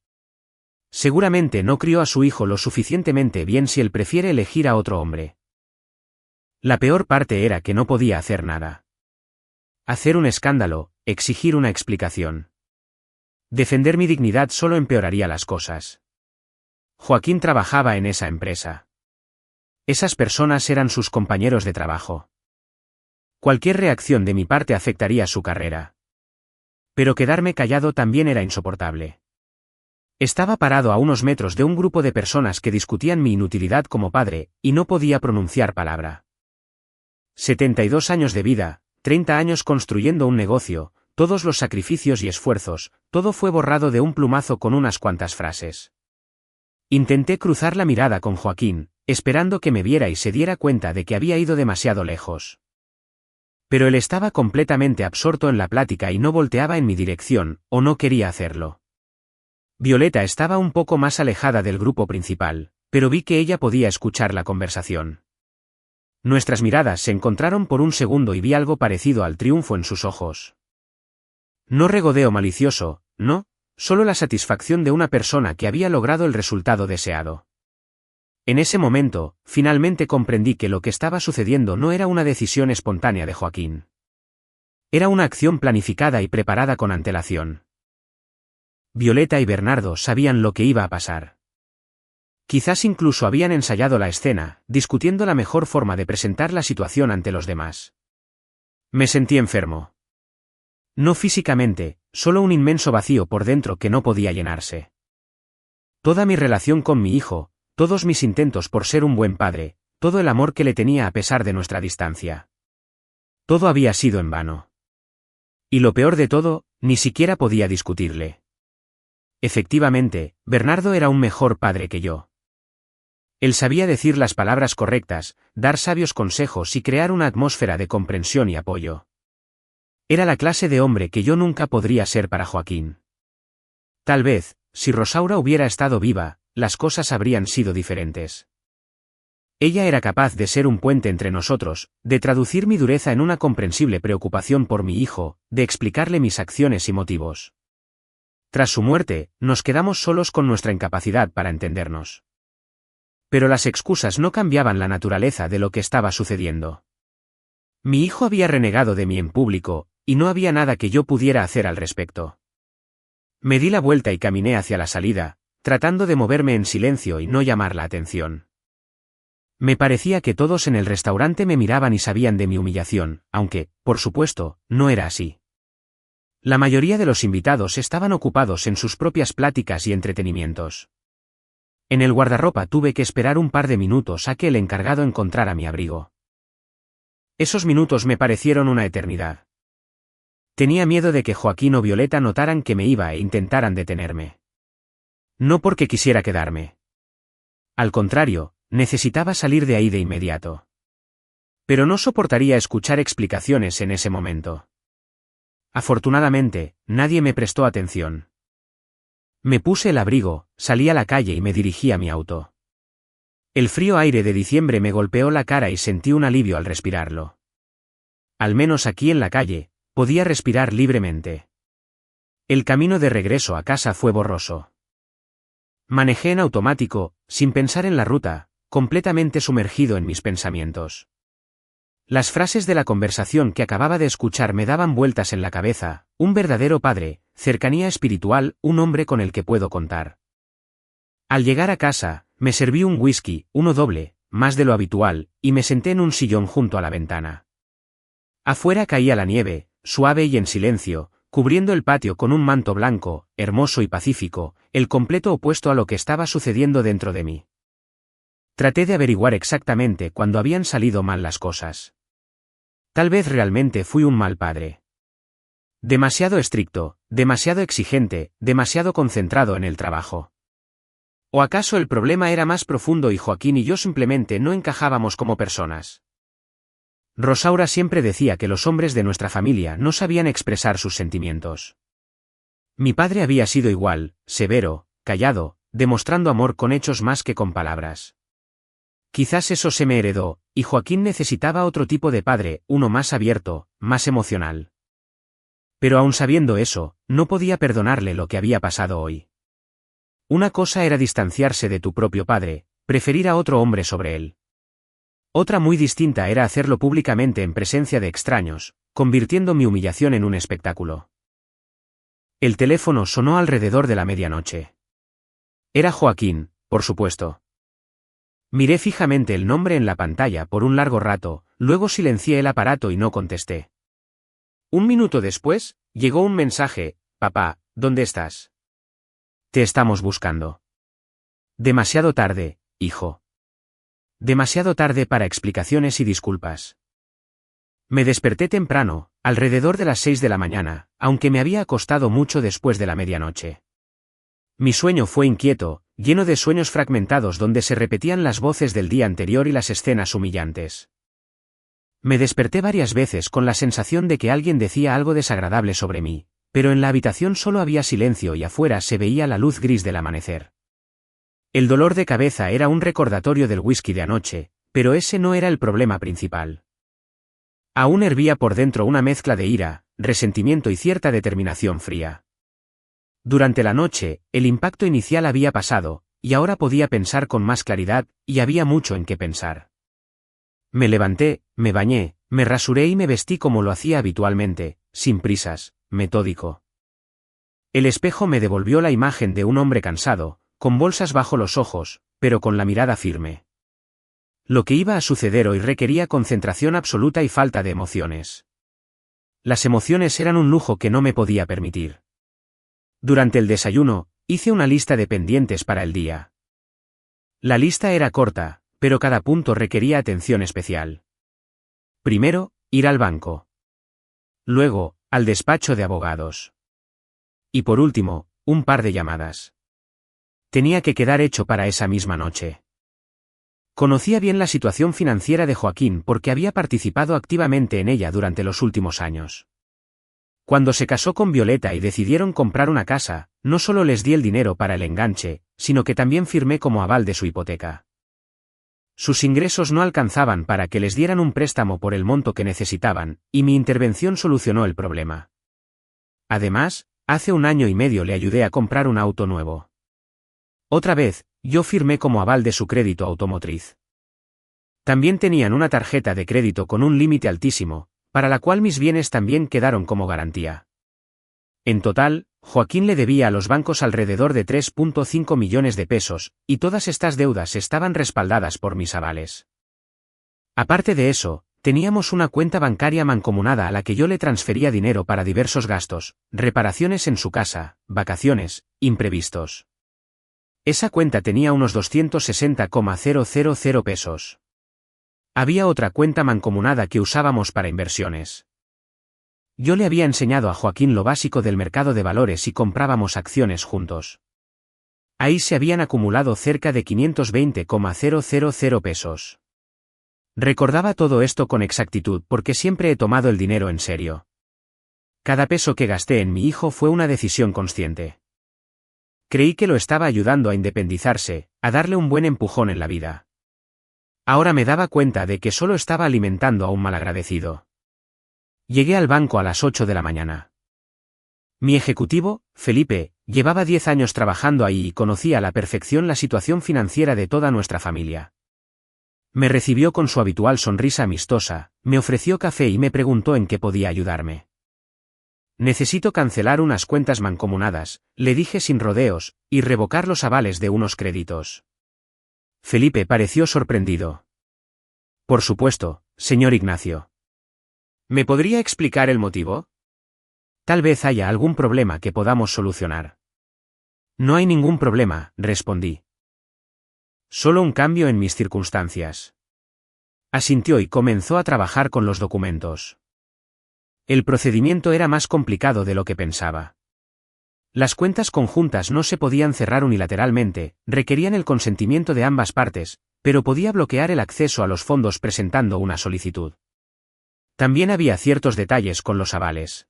Seguramente no crió a su hijo lo suficientemente bien si él prefiere elegir a otro hombre. La peor parte era que no podía hacer nada. Hacer un escándalo, exigir una explicación. Defender mi dignidad solo empeoraría las cosas. Joaquín trabajaba en esa empresa. Esas personas eran sus compañeros de trabajo. Cualquier reacción de mi parte afectaría su carrera. Pero quedarme callado también era insoportable. Estaba parado a unos metros de un grupo de personas que discutían mi inutilidad como padre, y no podía pronunciar palabra. 72 años de vida, 30 años construyendo un negocio, todos los sacrificios y esfuerzos, todo fue borrado de un plumazo con unas cuantas frases. Intenté cruzar la mirada con Joaquín, esperando que me viera y se diera cuenta de que había ido demasiado lejos. Pero él estaba completamente absorto en la plática y no volteaba en mi dirección, o no quería hacerlo. Violeta estaba un poco más alejada del grupo principal, pero vi que ella podía escuchar la conversación. Nuestras miradas se encontraron por un segundo y vi algo parecido al triunfo en sus ojos. No regodeo malicioso, no, solo la satisfacción de una persona que había logrado el resultado deseado. En ese momento, finalmente comprendí que lo que estaba sucediendo no era una decisión espontánea de Joaquín. Era una acción planificada y preparada con antelación. Violeta y Bernardo sabían lo que iba a pasar. Quizás incluso habían ensayado la escena, discutiendo la mejor forma de presentar la situación ante los demás. Me sentí enfermo. No físicamente, solo un inmenso vacío por dentro que no podía llenarse. Toda mi relación con mi hijo, todos mis intentos por ser un buen padre, todo el amor que le tenía a pesar de nuestra distancia. Todo había sido en vano. Y lo peor de todo, ni siquiera podía discutirle. Efectivamente, Bernardo era un mejor padre que yo. Él sabía decir las palabras correctas, dar sabios consejos y crear una atmósfera de comprensión y apoyo. Era la clase de hombre que yo nunca podría ser para Joaquín. Tal vez, si Rosaura hubiera estado viva, las cosas habrían sido diferentes. Ella era capaz de ser un puente entre nosotros, de traducir mi dureza en una comprensible preocupación por mi hijo, de explicarle mis acciones y motivos. Tras su muerte, nos quedamos solos con nuestra incapacidad para entendernos. Pero las excusas no cambiaban la naturaleza de lo que estaba sucediendo. Mi hijo había renegado de mí en público, y no había nada que yo pudiera hacer al respecto. Me di la vuelta y caminé hacia la salida, tratando de moverme en silencio y no llamar la atención. Me parecía que todos en el restaurante me miraban y sabían de mi humillación, aunque, por supuesto, no era así. La mayoría de los invitados estaban ocupados en sus propias pláticas y entretenimientos. En el guardarropa tuve que esperar un par de minutos a que el encargado encontrara mi abrigo. Esos minutos me parecieron una eternidad. Tenía miedo de que Joaquín o Violeta notaran que me iba e intentaran detenerme. No porque quisiera quedarme. Al contrario, necesitaba salir de ahí de inmediato. Pero no soportaría escuchar explicaciones en ese momento. Afortunadamente, nadie me prestó atención. Me puse el abrigo, salí a la calle y me dirigí a mi auto. El frío aire de diciembre me golpeó la cara y sentí un alivio al respirarlo. Al menos aquí en la calle, podía respirar libremente. El camino de regreso a casa fue borroso. Manejé en automático, sin pensar en la ruta, completamente sumergido en mis pensamientos. Las frases de la conversación que acababa de escuchar me daban vueltas en la cabeza: un verdadero padre, cercanía espiritual, un hombre con el que puedo contar. Al llegar a casa, me serví un whisky, uno doble, más de lo habitual, y me senté en un sillón junto a la ventana. Afuera caía la nieve, suave y en silencio, cubriendo el patio con un manto blanco, hermoso y pacífico, el completo opuesto a lo que estaba sucediendo dentro de mí. Traté de averiguar exactamente cuándo habían salido mal las cosas. Tal vez realmente fui un mal padre. Demasiado estricto, demasiado exigente, demasiado concentrado en el trabajo. ¿O acaso el problema era más profundo y Joaquín y yo simplemente no encajábamos como personas? Rosaura siempre decía que los hombres de nuestra familia no sabían expresar sus sentimientos. Mi padre había sido igual, severo, callado, demostrando amor con hechos más que con palabras. Quizás eso se me heredó, y Joaquín necesitaba otro tipo de padre, uno más abierto, más emocional. Pero aun sabiendo eso, no podía perdonarle lo que había pasado hoy. Una cosa era distanciarse de tu propio padre, preferir a otro hombre sobre él. Otra muy distinta era hacerlo públicamente en presencia de extraños, convirtiendo mi humillación en un espectáculo. El teléfono sonó alrededor de la medianoche. Era Joaquín, por supuesto. Miré fijamente el nombre en la pantalla por un largo rato, luego silencié el aparato y no contesté. Un minuto después, llegó un mensaje: papá, ¿dónde estás? Te estamos buscando. Demasiado tarde, hijo. Demasiado tarde para explicaciones y disculpas. Me desperté temprano, alrededor de las 6 de la mañana, aunque me había acostado mucho después de la medianoche. Mi sueño fue inquieto, lleno de sueños fragmentados donde se repetían las voces del día anterior y las escenas humillantes. Me desperté varias veces con la sensación de que alguien decía algo desagradable sobre mí, pero en la habitación solo había silencio y afuera se veía la luz gris del amanecer. El dolor de cabeza era un recordatorio del whisky de anoche, pero ese no era el problema principal. Aún hervía por dentro una mezcla de ira, resentimiento y cierta determinación fría. Durante la noche, el impacto inicial había pasado, y ahora podía pensar con más claridad, y había mucho en qué pensar. Me levanté, me bañé, me rasuré y me vestí como lo hacía habitualmente, sin prisas, metódico. El espejo me devolvió la imagen de un hombre cansado, con bolsas bajo los ojos, pero con la mirada firme. Lo que iba a suceder hoy requería concentración absoluta y falta de emociones. Las emociones eran un lujo que no me podía permitir. Durante el desayuno, hice una lista de pendientes para el día. La lista era corta, pero cada punto requería atención especial. Primero, ir al banco. Luego, al despacho de abogados. Y por último, un par de llamadas. Tenía que quedar hecho para esa misma noche. Conocía bien la situación financiera de Joaquín porque había participado activamente en ella durante los últimos años. Cuando se casó con Violeta y decidieron comprar una casa, no solo les di el dinero para el enganche, sino que también firmé como aval de su hipoteca. Sus ingresos no alcanzaban para que les dieran un préstamo por el monto que necesitaban, y mi intervención solucionó el problema. Además, hace 1 año y medio le ayudé a comprar un auto nuevo. Otra vez, yo firmé como aval de su crédito automotriz. También tenían una tarjeta de crédito con un límite altísimo, para la cual mis bienes también quedaron como garantía. En total, Joaquín le debía a los bancos alrededor de 3,5 millones de pesos, y todas estas deudas estaban respaldadas por mis avales. Aparte de eso, teníamos una cuenta bancaria mancomunada a la que yo le transfería dinero para diversos gastos, reparaciones en su casa, vacaciones, imprevistos. Esa cuenta tenía unos 260,000 pesos. Había otra cuenta mancomunada que usábamos para inversiones. Yo le había enseñado a Joaquín lo básico del mercado de valores y comprábamos acciones juntos. Ahí se habían acumulado cerca de 520,000 pesos. Recordaba todo esto con exactitud porque siempre he tomado el dinero en serio. Cada peso que gasté en mi hijo fue una decisión consciente. Creí que lo estaba ayudando a independizarse, a darle un buen empujón en la vida. Ahora me daba cuenta de que solo estaba alimentando a un malagradecido. Llegué al banco a las 8 de la mañana. Mi ejecutivo, Felipe, llevaba 10 años trabajando ahí y conocía a la perfección la situación financiera de toda nuestra familia. Me recibió con su habitual sonrisa amistosa, me ofreció café y me preguntó en qué podía ayudarme. Necesito cancelar unas cuentas mancomunadas, le dije sin rodeos, y revocar los avales de unos créditos. Felipe pareció sorprendido. Por supuesto, señor Ignacio. ¿Me podría explicar el motivo? Tal vez haya algún problema que podamos solucionar. No hay ningún problema, respondí. Solo un cambio en mis circunstancias. Asintió y comenzó a trabajar con los documentos. El procedimiento era más complicado de lo que pensaba. Las cuentas conjuntas no se podían cerrar unilateralmente, requerían el consentimiento de ambas partes, pero podía bloquear el acceso a los fondos presentando una solicitud. También había ciertos detalles con los avales.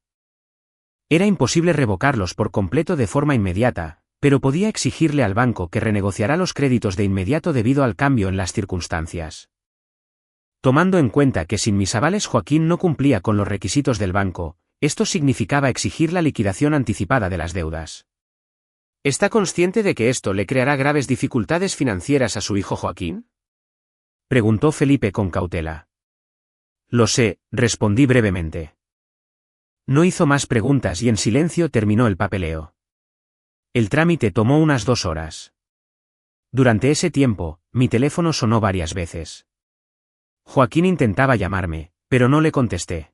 Era imposible revocarlos por completo de forma inmediata, pero podía exigirle al banco que renegociara los créditos de inmediato debido al cambio en las circunstancias. Tomando en cuenta que sin mis avales Joaquín no cumplía con los requisitos del banco, esto significaba exigir la liquidación anticipada de las deudas. ¿Está consciente de que esto le creará graves dificultades financieras a su hijo Joaquín? Preguntó Felipe con cautela. Lo sé, respondí brevemente. No hizo más preguntas y en silencio terminó el papeleo. El trámite tomó unas 2 horas. Durante ese tiempo, mi teléfono sonó varias veces. Joaquín intentaba llamarme, pero no le contesté.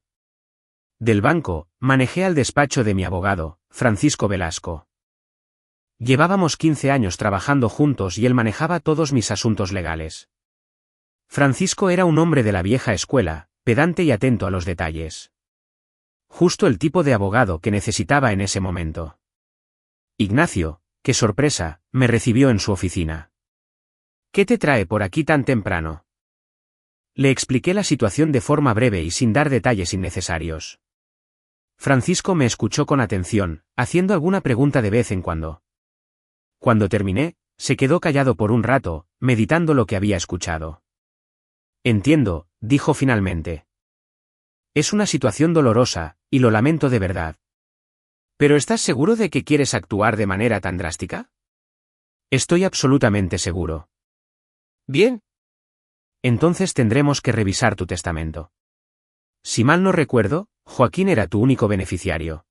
Del banco, manejé al despacho de mi abogado, Francisco Velasco. Llevábamos 15 años trabajando juntos y él manejaba todos mis asuntos legales. Francisco era un hombre de la vieja escuela, pedante y atento a los detalles. Justo el tipo de abogado que necesitaba en ese momento. Ignacio, qué sorpresa, me recibió en su oficina. ¿Qué te trae por aquí tan temprano? Le expliqué la situación de forma breve y sin dar detalles innecesarios. Francisco me escuchó con atención, haciendo alguna pregunta de vez en cuando. Cuando terminé, se quedó callado por un rato, meditando lo que había escuchado. Entiendo, dijo finalmente. Es una situación dolorosa, y lo lamento de verdad. ¿Pero estás seguro de que quieres actuar de manera tan drástica? Estoy absolutamente seguro. Bien. Entonces tendremos que revisar tu testamento. Si mal no recuerdo, Joaquín era tu único beneficiario.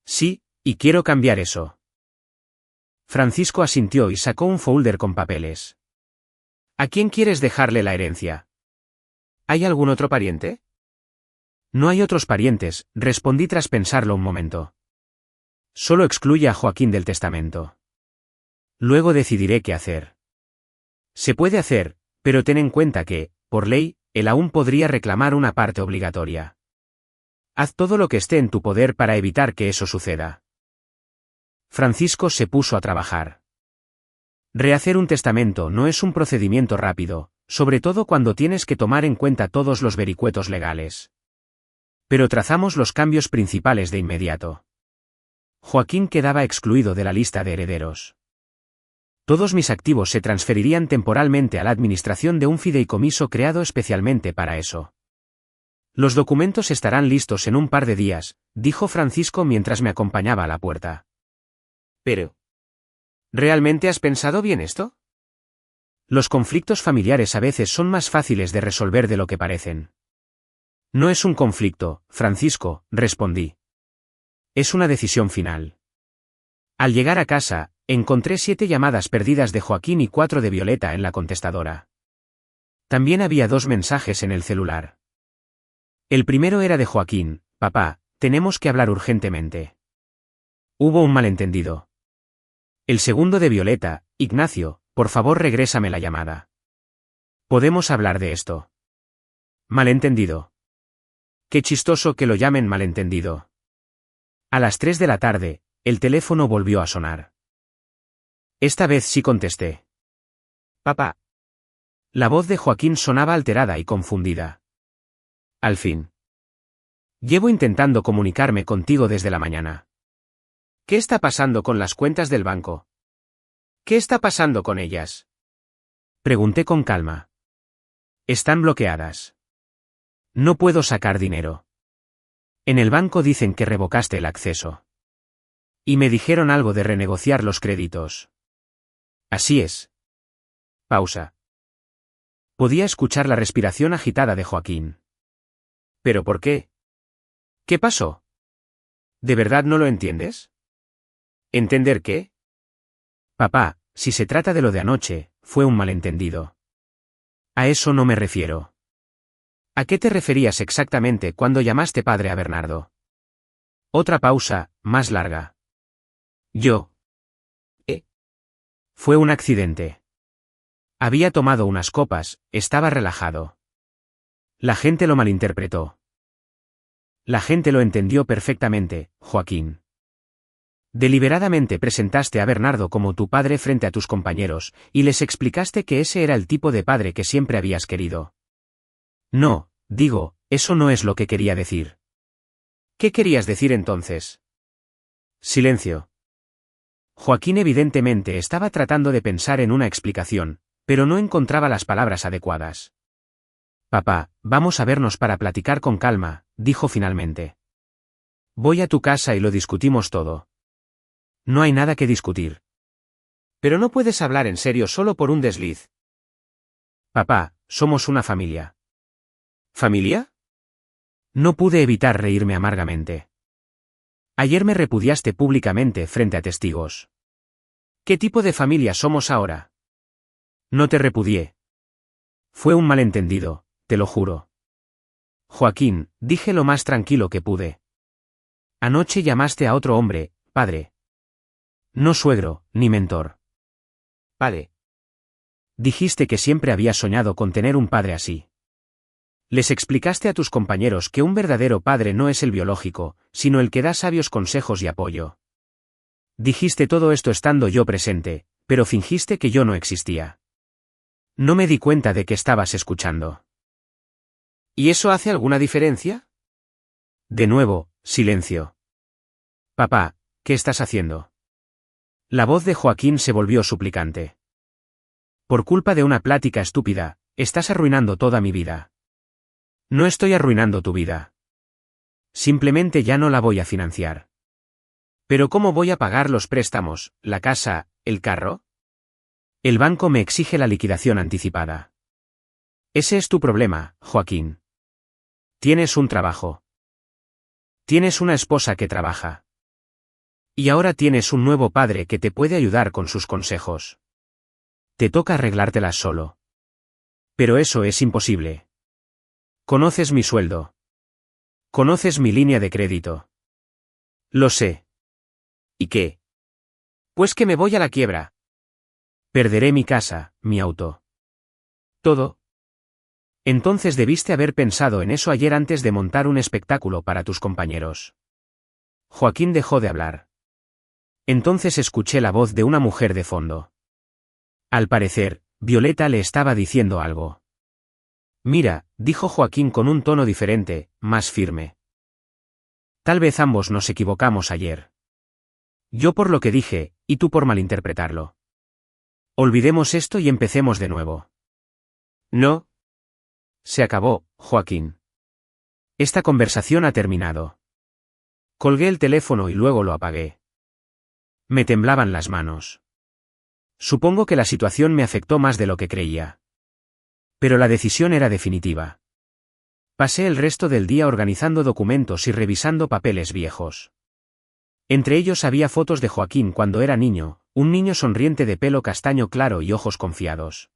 Sí, y quiero cambiar eso. Francisco asintió y sacó un folder con papeles. ¿A quién quieres dejarle la herencia? ¿Hay algún otro pariente? No hay otros parientes, respondí tras pensarlo un momento. Solo excluye a Joaquín del testamento. Luego decidiré qué hacer. Se puede hacer, pero ten en cuenta que, por ley, él aún podría reclamar una parte obligatoria. Haz todo lo que esté en tu poder para evitar que eso suceda. Francisco se puso a trabajar. Rehacer un testamento no es un procedimiento rápido, sobre todo cuando tienes que tomar en cuenta todos los vericuetos legales. Pero trazamos los cambios principales de inmediato. Joaquín quedaba excluido de la lista de herederos. Todos mis activos se transferirían temporalmente a la administración de un fideicomiso creado especialmente para eso. Los documentos estarán listos en un par de días, dijo Francisco mientras me acompañaba a la puerta. Pero, ¿realmente has pensado bien esto? Los conflictos familiares a veces son más fáciles de resolver de lo que parecen. No es un conflicto, Francisco, respondí. Es una decisión final. Al llegar a casa, encontré 7 llamadas perdidas de Joaquín y 4 de Violeta en la contestadora. También había 2 mensajes en el celular. El primero era de Joaquín: papá, tenemos que hablar urgentemente. Hubo un malentendido. El segundo de Violeta: Ignacio, por favor regrésame la llamada. ¿Podemos hablar de esto? Malentendido. Qué chistoso que lo llamen malentendido. A las 3 de la tarde, el teléfono volvió a sonar. Esta vez sí contesté. Papá. La voz de Joaquín sonaba alterada y confundida. Al fin. Llevo intentando comunicarme contigo desde la mañana. ¿Qué está pasando con las cuentas del banco? ¿Qué está pasando con ellas? Pregunté con calma. Están bloqueadas. No puedo sacar dinero. En el banco dicen que revocaste el acceso. Y me dijeron algo de renegociar los créditos. Así es. Pausa. Podía escuchar la respiración agitada de Joaquín. ¿Pero por qué? ¿Qué pasó? ¿De verdad no lo entiendes? ¿Entender qué? Papá, si se trata de lo de anoche, fue un malentendido. A eso no me refiero. ¿A qué te referías exactamente cuando llamaste padre a Bernardo? Otra pausa, más larga. Yo. Fue un accidente. Había tomado unas copas, estaba relajado. La gente lo malinterpretó. La gente lo entendió perfectamente, Joaquín. Deliberadamente presentaste a Bernardo como tu padre frente a tus compañeros, y les explicaste que ese era el tipo de padre que siempre habías querido. No, digo, eso no es lo que quería decir. ¿Qué querías decir entonces? Silencio. Joaquín evidentemente estaba tratando de pensar en una explicación, pero no encontraba las palabras adecuadas. Papá, vamos a vernos para platicar con calma, dijo finalmente. Voy a tu casa y lo discutimos todo. No hay nada que discutir. Pero no puedes hablar en serio solo por un desliz. Papá, somos una familia. ¿Familia? No pude evitar reírme amargamente. Ayer me repudiaste públicamente frente a testigos. ¿Qué tipo de familia somos ahora? No te repudié. Fue un malentendido, te lo juro. Joaquín, dije lo más tranquilo que pude. Anoche llamaste a otro hombre, padre. No suegro, ni mentor. Padre. Dijiste que siempre habías soñado con tener un padre así. Les explicaste a tus compañeros que un verdadero padre no es el biológico, sino el que da sabios consejos y apoyo. Dijiste todo esto estando yo presente, pero fingiste que yo no existía. No me di cuenta de que estabas escuchando. ¿Y eso hace alguna diferencia? De nuevo, silencio. Papá, ¿qué estás haciendo? La voz de Joaquín se volvió suplicante. Por culpa de una plática estúpida, estás arruinando toda mi vida. No estoy arruinando tu vida. Simplemente ya no la voy a financiar. ¿Pero cómo voy a pagar los préstamos, la casa, el carro? El banco me exige la liquidación anticipada. Ese es tu problema, Joaquín. Tienes un trabajo. Tienes una esposa que trabaja. Y ahora tienes un nuevo padre que te puede ayudar con sus consejos. Te toca arreglártelas solo. Pero eso es imposible. Conoces mi sueldo. Conoces mi línea de crédito. Lo sé. ¿Y qué? Pues que me voy a la quiebra. Perderé mi casa, mi auto. Todo. Entonces debiste haber pensado en eso ayer antes de montar un espectáculo para tus compañeros. Joaquín dejó de hablar. Entonces escuché la voz de una mujer de fondo. Al parecer, Violeta le estaba diciendo algo. Mira, dijo Joaquín con un tono diferente, más firme. Tal vez ambos nos equivocamos ayer. Yo por lo que dije, y tú por malinterpretarlo. Olvidemos esto y empecemos de nuevo. No. Se acabó, Joaquín. Esta conversación ha terminado. Colgué el teléfono y luego lo apagué. Me temblaban las manos. Supongo que la situación me afectó más de lo que creía. Pero la decisión era definitiva. Pasé el resto del día organizando documentos y revisando papeles viejos. Entre ellos había fotos de Joaquín cuando era niño, un niño sonriente de pelo castaño claro y ojos confiados.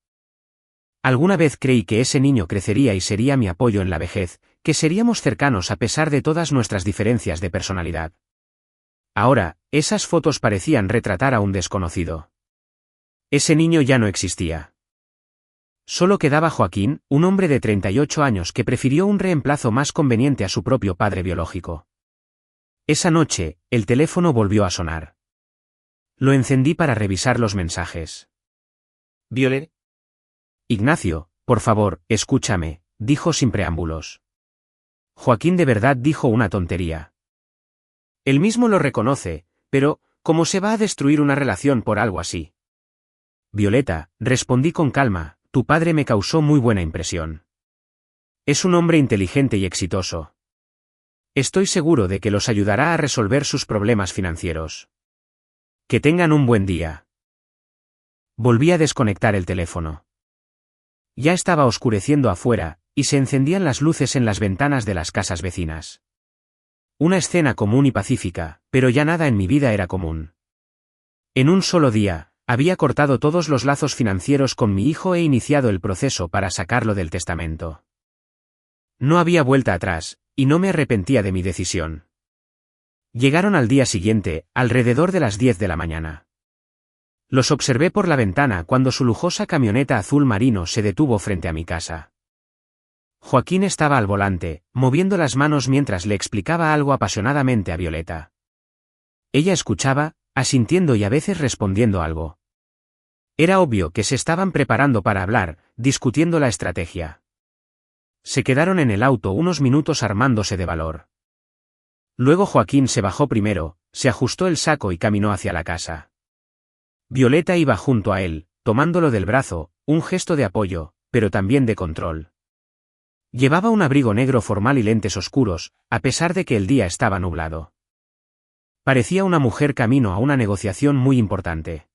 Alguna vez creí que ese niño crecería y sería mi apoyo en la vejez, que seríamos cercanos a pesar de todas nuestras diferencias de personalidad. Ahora, esas fotos parecían retratar a un desconocido. Ese niño ya no existía. Solo quedaba Joaquín, un hombre de 38 años que prefirió un reemplazo más conveniente a su propio padre biológico. Esa noche, el teléfono volvió a sonar. Lo encendí para revisar los mensajes. ¿Violet? Ignacio, por favor, escúchame, dijo sin preámbulos. Joaquín de verdad dijo una tontería. Él mismo lo reconoce, pero, ¿cómo se va a destruir una relación por algo así? Violeta, respondí con calma, tu padre me causó muy buena impresión. Es un hombre inteligente y exitoso. Estoy seguro de que los ayudará a resolver sus problemas financieros. Que tengan un buen día. Volví a desconectar el teléfono. Ya estaba oscureciendo afuera, y se encendían las luces en las ventanas de las casas vecinas. Una escena común y pacífica, pero ya nada en mi vida era común. En un solo día, había cortado todos los lazos financieros con mi hijo e iniciado el proceso para sacarlo del testamento. No había vuelta atrás, y no me arrepentía de mi decisión. Llegaron al día siguiente, alrededor de las 10 de la mañana. Los observé por la ventana cuando su lujosa camioneta azul marino se detuvo frente a mi casa. Joaquín estaba al volante, moviendo las manos mientras le explicaba algo apasionadamente a Violeta. Ella escuchaba, asintiendo y a veces respondiendo algo. Era obvio que se estaban preparando para hablar, discutiendo la estrategia. Se quedaron en el auto unos minutos armándose de valor. Luego Joaquín se bajó primero, se ajustó el saco y caminó hacia la casa. Violeta iba junto a él, tomándolo del brazo, un gesto de apoyo, pero también de control. Llevaba un abrigo negro formal y lentes oscuros, a pesar de que el día estaba nublado. Parecía una mujer camino a una negociación muy importante.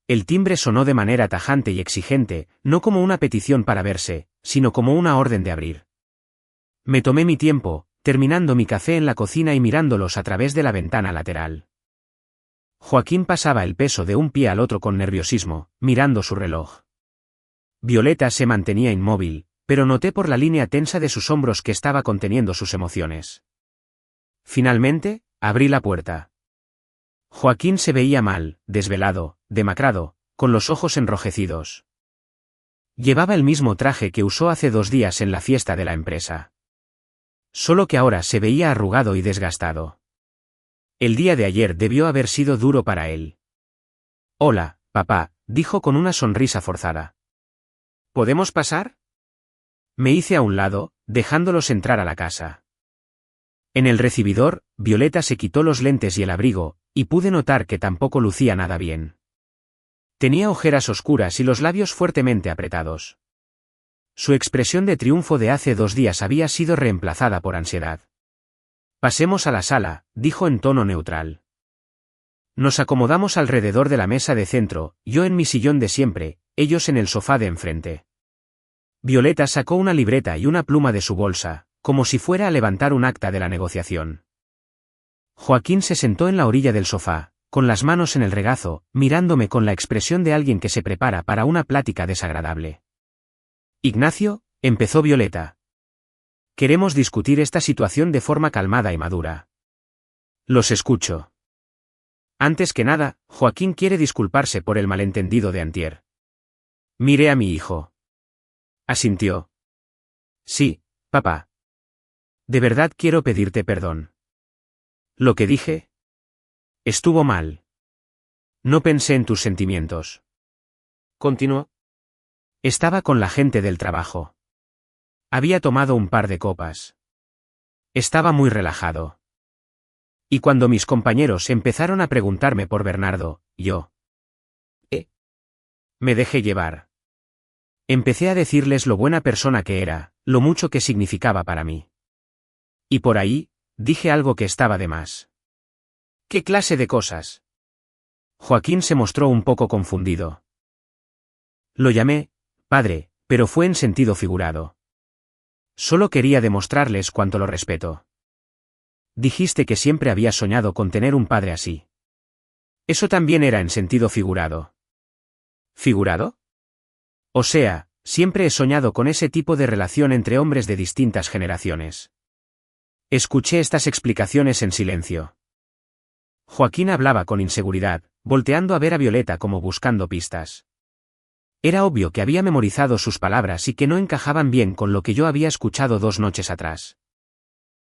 El timbre sonó de manera tajante y exigente, no como una petición para verse, sino como una orden de abrir. Me tomé mi tiempo, terminando mi café en la cocina y mirándolos a través de la ventana lateral. Joaquín pasaba el peso de un pie al otro con nerviosismo, mirando su reloj. Violeta se mantenía inmóvil, pero noté por la línea tensa de sus hombros que estaba conteniendo sus emociones. Finalmente, abrí la puerta. Joaquín se veía mal, desvelado, demacrado, con los ojos enrojecidos. Llevaba el mismo traje que usó hace 2 días en la fiesta de la empresa. Solo que ahora se veía arrugado y desgastado. El día de ayer debió haber sido duro para él. Hola, papá, dijo con una sonrisa forzada. ¿Podemos pasar? Me hice a un lado, dejándolos entrar a la casa. En el recibidor, Violeta se quitó los lentes y el abrigo, y pude notar que tampoco lucía nada bien. Tenía ojeras oscuras y los labios fuertemente apretados. Su expresión de triunfo de hace 2 días había sido reemplazada por ansiedad. Pasemos a la sala, dijo en tono neutral. Nos acomodamos alrededor de la mesa de centro, yo en mi sillón de siempre, ellos en el sofá de enfrente. Violeta sacó una libreta y una pluma de su bolsa, como si fuera a levantar un acta de la negociación. Joaquín se sentó en la orilla del sofá, con las manos en el regazo, mirándome con la expresión de alguien que se prepara para una plática desagradable. Ignacio, empezó Violeta. Queremos discutir esta situación de forma calmada y madura. Los escucho. Antes que nada, Joaquín quiere disculparse por el malentendido de antier. Miré a mi hijo. Asintió. Sí, papá. De verdad quiero pedirte perdón. Lo que dije estuvo mal. No pensé en tus sentimientos. Continuó. Estaba con la gente del trabajo. Había tomado un par de copas. Estaba muy relajado. Y cuando mis compañeros empezaron a preguntarme por Bernardo, yo me dejé llevar. Empecé a decirles lo buena persona que era, lo mucho que significaba para mí. Y por ahí, dije algo que estaba de más. ¿Qué clase de cosas? Joaquín se mostró un poco confundido. Lo llamé padre, pero fue en sentido figurado. Solo quería demostrarles cuánto lo respeto. Dijiste que siempre habías soñado con tener un padre así. Eso también era en sentido figurado. ¿Figurado? O sea, siempre he soñado con ese tipo de relación entre hombres de distintas generaciones. Escuché estas explicaciones en silencio. Joaquín hablaba con inseguridad, volteando a ver a Violeta como buscando pistas. Era obvio que había memorizado sus palabras y que no encajaban bien con lo que yo había escuchado 2 noches atrás.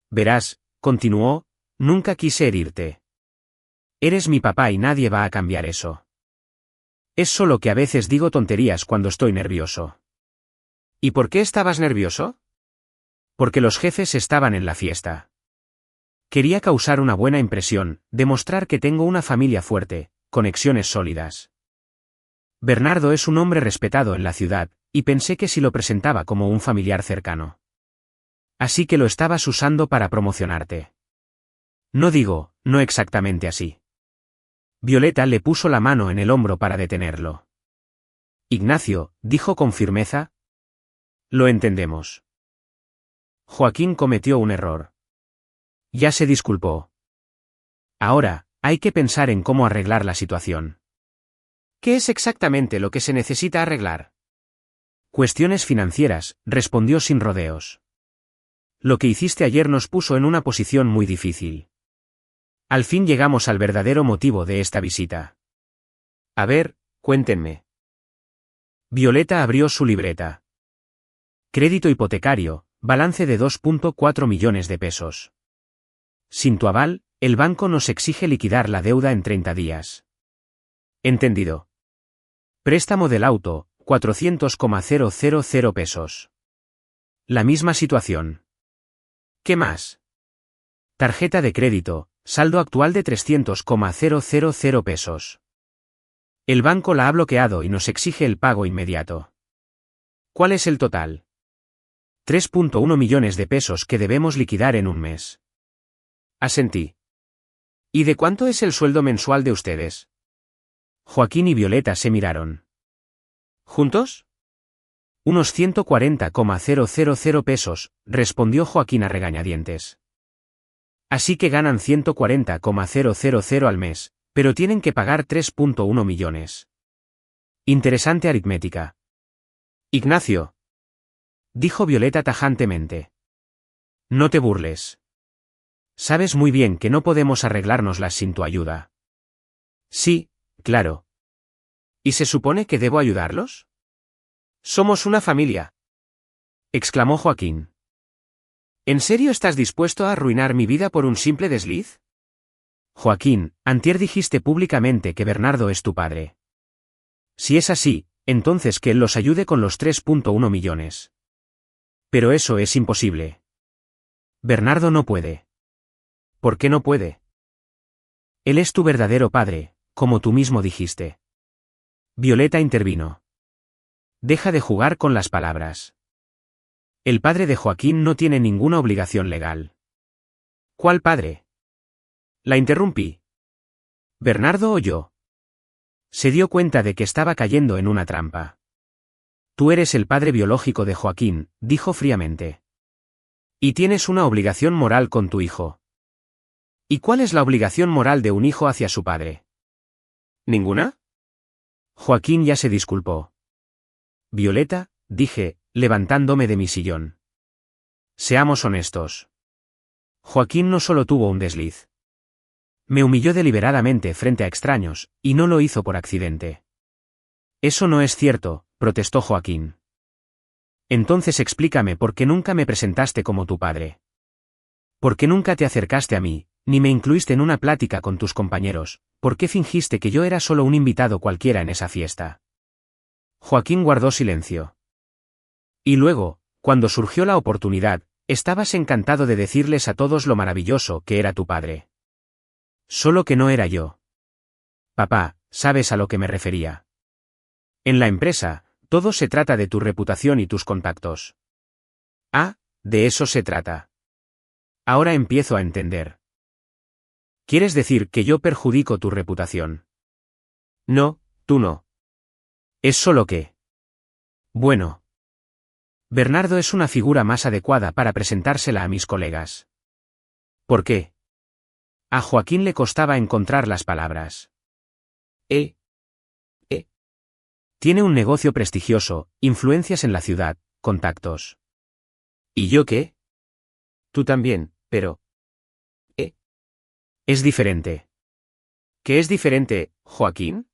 Verás, continuó, nunca quise herirte. Eres mi papá y nadie va a cambiar eso. Es solo que a veces digo tonterías cuando estoy nervioso. ¿Y por qué estabas nervioso? Porque los jefes estaban en la fiesta. Quería causar una buena impresión, demostrar que tengo una familia fuerte, conexiones sólidas. Bernardo es un hombre respetado en la ciudad, y pensé que si lo presentaba como un familiar cercano. Así que lo estabas usando para promocionarte. No digo, no exactamente así. Violeta le puso la mano en el hombro para detenerlo. Ignacio, dijo con firmeza. Lo entendemos. Joaquín cometió un error. Ya se disculpó. Ahora, hay que pensar en cómo arreglar la situación. ¿Qué es exactamente lo que se necesita arreglar? Cuestiones financieras, respondió sin rodeos. Lo que hiciste ayer nos puso en una posición muy difícil. Al fin llegamos al verdadero motivo de esta visita. A ver, cuéntenme. Violeta abrió su libreta. Crédito hipotecario, balance de 2,4 millones de pesos. Sin tu aval, el banco nos exige liquidar la deuda en 30 días. Entendido. Préstamo del auto, 400,000 pesos. La misma situación. ¿Qué más? Tarjeta de crédito, saldo actual de 300,000 pesos. El banco la ha bloqueado y nos exige el pago inmediato. ¿Cuál es el total? 3,1 millones de pesos que debemos liquidar en un mes. Asentí. ¿Y de cuánto es el sueldo mensual de ustedes? Joaquín y Violeta se miraron. ¿Juntos? Unos 140,000 pesos, respondió Joaquín a regañadientes. Así que ganan 140,000 al mes, pero tienen que pagar 3,1 millones. Interesante aritmética. Ignacio. Dijo Violeta tajantemente. No te burles. Sabes muy bien que no podemos arreglárnoslas sin tu ayuda. Sí, claro. ¿Y se supone que debo ayudarlos? Somos una familia, exclamó Joaquín. ¿En serio estás dispuesto a arruinar mi vida por un simple desliz? Joaquín, antier dijiste públicamente que Bernardo es tu padre. Si es así, entonces que él los ayude con los 3.1 millones. Pero eso es imposible. Bernardo no puede. ¿Por qué no puede? Él es tu verdadero padre, como tú mismo dijiste. Violeta intervino. Deja de jugar con las palabras. El padre de Joaquín no tiene ninguna obligación legal. ¿Cuál padre? La interrumpí. ¿Bernardo o yo? Se dio cuenta de que estaba cayendo en una trampa. Tú eres el padre biológico de Joaquín, dijo fríamente. Y tienes una obligación moral con tu hijo. ¿Y cuál es la obligación moral de un hijo hacia su padre? ¿Ninguna? Joaquín ya se disculpó. Violeta, dije, levantándome de mi sillón. Seamos honestos. Joaquín no solo tuvo un desliz. Me humilló deliberadamente frente a extraños, y no lo hizo por accidente. Eso no es cierto, protestó Joaquín. Entonces explícame por qué nunca me presentaste como tu padre. ¿Por qué nunca te acercaste a mí, ni me incluiste en una plática con tus compañeros? ¿Por qué fingiste que yo era solo un invitado cualquiera en esa fiesta? Joaquín guardó silencio. Y luego, cuando surgió la oportunidad, estabas encantado de decirles a todos lo maravilloso que era tu padre. Solo que no era yo. Papá, ¿sabes a lo que me refería? En la empresa, todo se trata de tu reputación y tus contactos. Ah, de eso se trata. Ahora empiezo a entender. ¿Quieres decir que yo perjudico tu reputación? No, tú no. Es solo que... Bueno. Bernardo es una figura más adecuada para presentársela a mis colegas. ¿Por qué? A Joaquín le costaba encontrar las palabras. Tiene un negocio prestigioso, influencias en la ciudad, contactos. ¿Y yo qué? Tú también, pero... Es diferente. ¿Qué es diferente, Joaquín?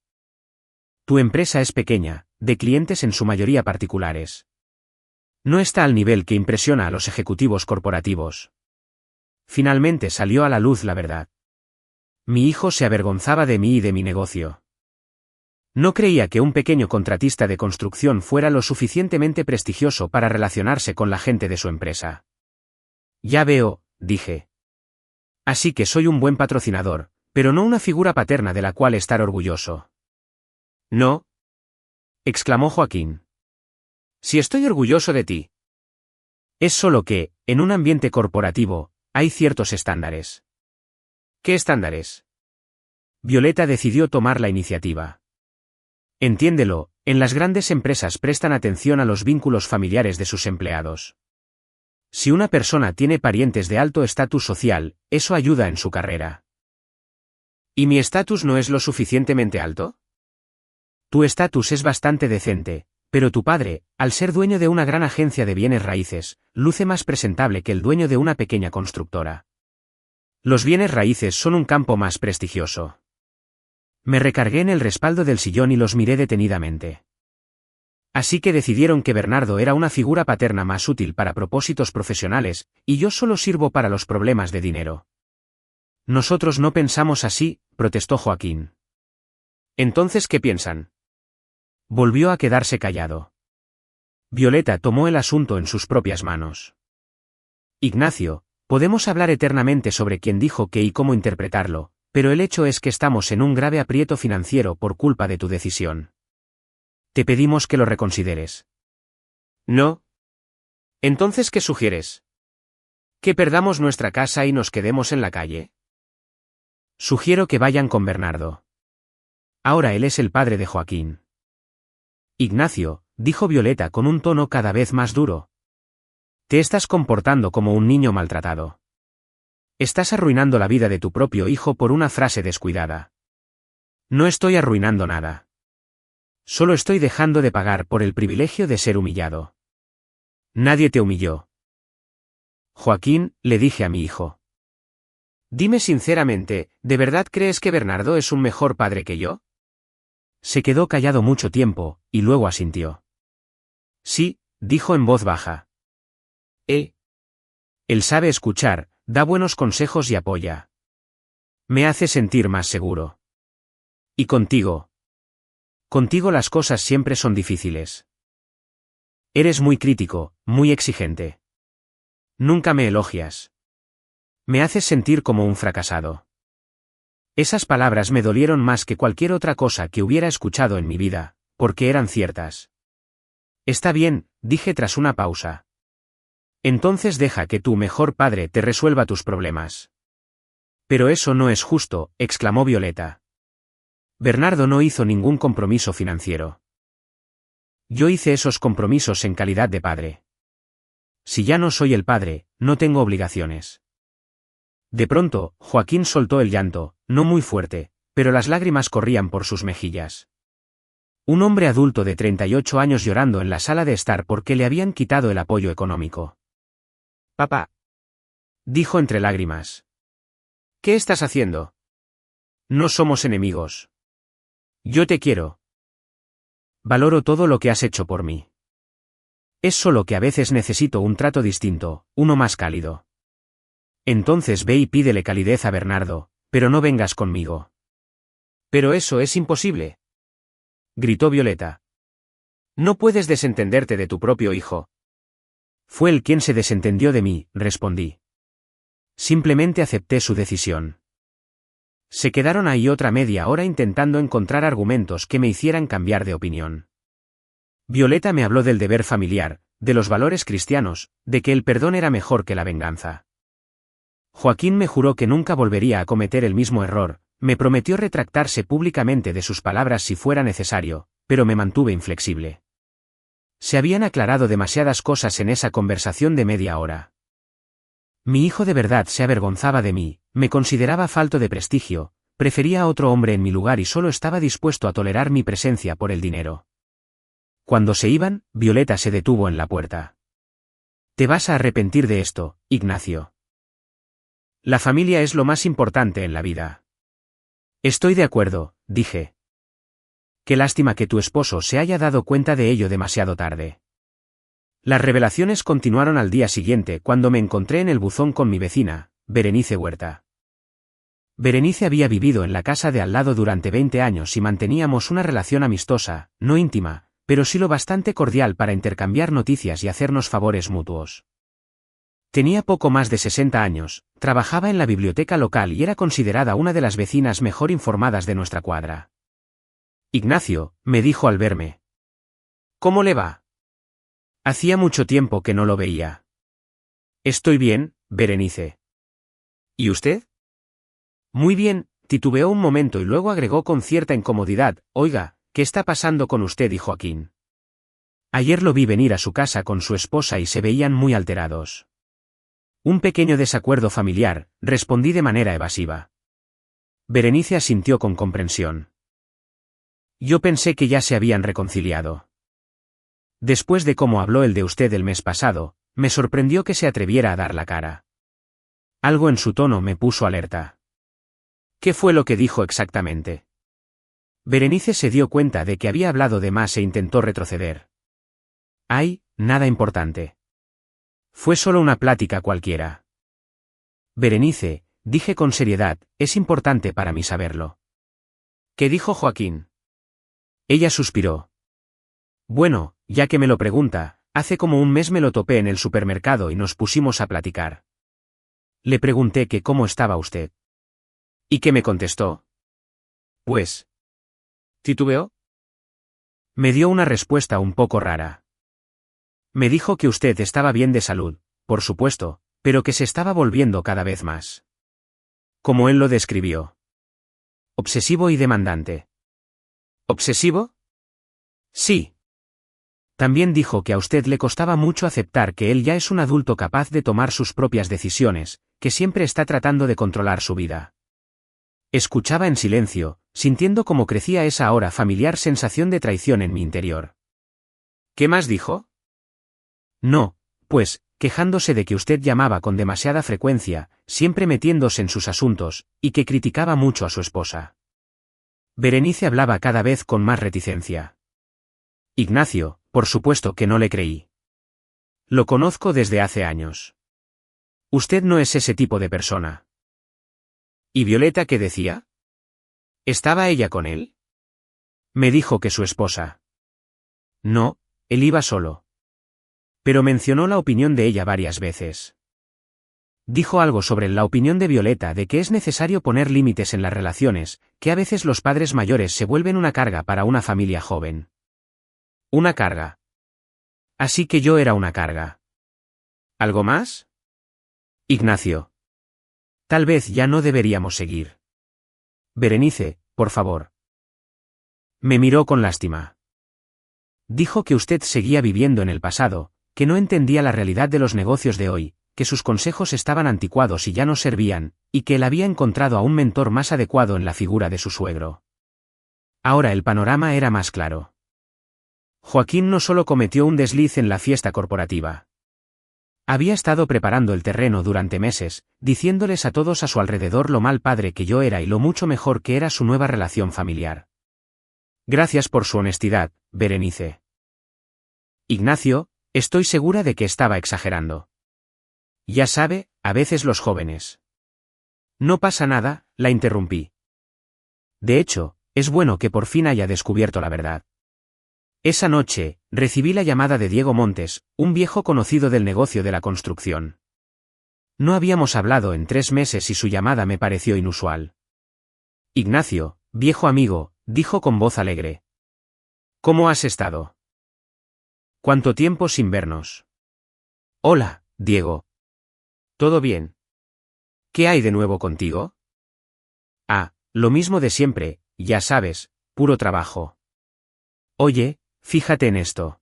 Tu empresa es pequeña, de clientes en su mayoría particulares. No está al nivel que impresiona a los ejecutivos corporativos. Finalmente salió a la luz la verdad. Mi hijo se avergonzaba de mí y de mi negocio. No creía que un pequeño contratista de construcción fuera lo suficientemente prestigioso para relacionarse con la gente de su empresa. Ya veo, dije. Así que soy un buen patrocinador, pero no una figura paterna de la cual estar orgulloso. No, exclamó Joaquín. Si estoy orgulloso de ti. Es solo que, en un ambiente corporativo, hay ciertos estándares. ¿Qué estándares? Violeta decidió tomar la iniciativa. Entiéndelo, en las grandes empresas prestan atención a los vínculos familiares de sus empleados. Si una persona tiene parientes de alto estatus social, eso ayuda en su carrera. ¿Y mi estatus no es lo suficientemente alto? Tu estatus es bastante decente, pero tu padre, al ser dueño de una gran agencia de bienes raíces, luce más presentable que el dueño de una pequeña constructora. Los bienes raíces son un campo más prestigioso. Me recargué en el respaldo del sillón y los miré detenidamente. Así que decidieron que Bernardo era una figura paterna más útil para propósitos profesionales, y yo solo sirvo para los problemas de dinero. Nosotros no pensamos así, protestó Joaquín. ¿Entonces qué piensan? Volvió a quedarse callado. Violeta tomó el asunto en sus propias manos. Ignacio, podemos hablar eternamente sobre quién dijo qué y cómo interpretarlo, pero el hecho es que estamos en un grave aprieto financiero por culpa de tu decisión. Te pedimos que lo reconsideres. ¿No? ¿Entonces qué sugieres? ¿Que perdamos nuestra casa y nos quedemos en la calle? Sugiero que vayan con Bernardo. Ahora él es el padre de Joaquín. Ignacio, dijo Violeta con un tono cada vez más duro. Te estás comportando como un niño maltratado. Estás arruinando la vida de tu propio hijo por una frase descuidada. No estoy arruinando nada. Solo estoy dejando de pagar por el privilegio de ser humillado. Nadie te humilló. Joaquín, le dije a mi hijo. Dime sinceramente, ¿de verdad crees que Bernardo es un mejor padre que yo? Se quedó callado mucho tiempo, y luego asintió. Sí, dijo en voz baja. Él sabe escuchar, da buenos consejos y apoya. Me hace sentir más seguro. ¿Y contigo? Contigo las cosas siempre son difíciles. Eres muy crítico, muy exigente. Nunca me elogias. Me haces sentir como un fracasado. Esas palabras me dolieron más que cualquier otra cosa que hubiera escuchado en mi vida, porque eran ciertas. Está bien, dije tras una pausa. Entonces deja que tu mejor padre te resuelva tus problemas. Pero eso no es justo, exclamó Violeta. Bernardo no hizo ningún compromiso financiero. Yo hice esos compromisos en calidad de padre. Si ya no soy el padre, no tengo obligaciones. De pronto, Joaquín soltó el llanto, no muy fuerte, pero las lágrimas corrían por sus mejillas. Un hombre adulto de 38 años llorando en la sala de estar porque le habían quitado el apoyo económico. Papá, dijo entre lágrimas. ¿Qué estás haciendo? No somos enemigos. Yo te quiero. Valoro todo lo que has hecho por mí. Es solo que a veces necesito un trato distinto, uno más cálido. Entonces ve y pídele calidez a Bernardo, pero no vengas conmigo. Pero eso es imposible, gritó Violeta. No puedes desentenderte de tu propio hijo. Fue él quien se desentendió de mí, respondí. Simplemente acepté su decisión. Se quedaron ahí otra media hora intentando encontrar argumentos que me hicieran cambiar de opinión. Violeta me habló del deber familiar, de los valores cristianos, de que el perdón era mejor que la venganza. Joaquín me juró que nunca volvería a cometer el mismo error, me prometió retractarse públicamente de sus palabras si fuera necesario, pero me mantuve inflexible. Se habían aclarado demasiadas cosas en esa conversación de media hora. Mi hijo de verdad se avergonzaba de mí, me consideraba falto de prestigio, prefería a otro hombre en mi lugar y solo estaba dispuesto a tolerar mi presencia por el dinero. Cuando se iban, Violeta se detuvo en la puerta. Te vas a arrepentir de esto, Ignacio. La familia es lo más importante en la vida. Estoy de acuerdo, dije. Qué lástima que tu esposo se haya dado cuenta de ello demasiado tarde. Las revelaciones continuaron al día siguiente cuando me encontré en el buzón con mi vecina, Berenice Huerta. Berenice había vivido en la casa de al lado durante 20 años y manteníamos una relación amistosa, no íntima, pero sí lo bastante cordial para intercambiar noticias y hacernos favores mutuos. Tenía poco más de 60 años, trabajaba en la biblioteca local y era considerada una de las vecinas mejor informadas de nuestra cuadra. Ignacio, me dijo al verme. ¿Cómo le va? Hacía mucho tiempo que no lo veía. Estoy bien, Berenice. ¿Y usted? Muy bien, titubeó un momento y luego agregó con cierta incomodidad, oiga, ¿qué está pasando con usted y Joaquín? Ayer lo vi venir a su casa con su esposa y se veían muy alterados. Un pequeño desacuerdo familiar, respondí de manera evasiva. Berenice asintió con comprensión. Yo pensé que ya se habían reconciliado. Después de cómo habló el de usted el mes pasado, me sorprendió que se atreviera a dar la cara. Algo en su tono me puso alerta. ¿Qué fue lo que dijo exactamente? Berenice se dio cuenta de que había hablado de más e intentó retroceder. Ay, nada importante. Fue solo una plática cualquiera. Berenice, dije con seriedad, es importante para mí saberlo. ¿Qué dijo Joaquín? Ella suspiró. Bueno, ya que me lo pregunta, hace como un mes me lo topé en el supermercado y nos pusimos a platicar. Le pregunté que cómo estaba usted. ¿Y qué me contestó? Pues. ¿Titubeó? Me dio una respuesta un poco rara. Me dijo que usted estaba bien de salud, por supuesto, pero que se estaba volviendo cada vez más. Como él lo describió. Obsesivo y demandante. ¿Obsesivo? Sí. También dijo que a usted le costaba mucho aceptar que él ya es un adulto capaz de tomar sus propias decisiones, que siempre está tratando de controlar su vida. Escuchaba en silencio, sintiendo cómo crecía esa ahora familiar sensación de traición en mi interior. ¿Qué más dijo? No, pues, quejándose de que usted llamaba con demasiada frecuencia, siempre metiéndose en sus asuntos, y que criticaba mucho a su esposa. Berenice hablaba cada vez con más reticencia. Ignacio, por supuesto que no le creí. Lo conozco desde hace años. Usted no es ese tipo de persona. ¿Y Violeta qué decía? ¿Estaba ella con él? Me dijo que su esposa. No, él iba solo. Pero mencionó la opinión de ella varias veces. Dijo algo sobre la opinión de Violeta de que es necesario poner límites en las relaciones, que a veces los padres mayores se vuelven una carga para una familia joven. Una carga. Así que yo era una carga. ¿Algo más? Ignacio. Tal vez ya no deberíamos seguir. Berenice, por favor. Me miró con lástima. Dijo que usted seguía viviendo en el pasado, que no entendía la realidad de los negocios de hoy, que sus consejos estaban anticuados y ya no servían, y que él había encontrado a un mentor más adecuado en la figura de su suegro. Ahora el panorama era más claro. Joaquín no solo cometió un desliz en la fiesta corporativa. Había estado preparando el terreno durante meses, diciéndoles a todos a su alrededor lo mal padre que yo era y lo mucho mejor que era su nueva relación familiar. Gracias por su honestidad, Berenice. Ignacio, estoy segura de que estaba exagerando. Ya sabe, a veces los jóvenes. No pasa nada, la interrumpí. De hecho, es bueno que por fin haya descubierto la verdad. Esa noche, recibí la llamada de Diego Montes, un viejo conocido del negocio de la construcción. No habíamos hablado en 3 meses y su llamada me pareció inusual. Ignacio, viejo amigo, dijo con voz alegre. ¿Cómo has estado? ¿Cuánto tiempo sin vernos? Hola, Diego. ¿Todo bien? ¿Qué hay de nuevo contigo? Ah, lo mismo de siempre, ya sabes, puro trabajo. Oye, fíjate en esto.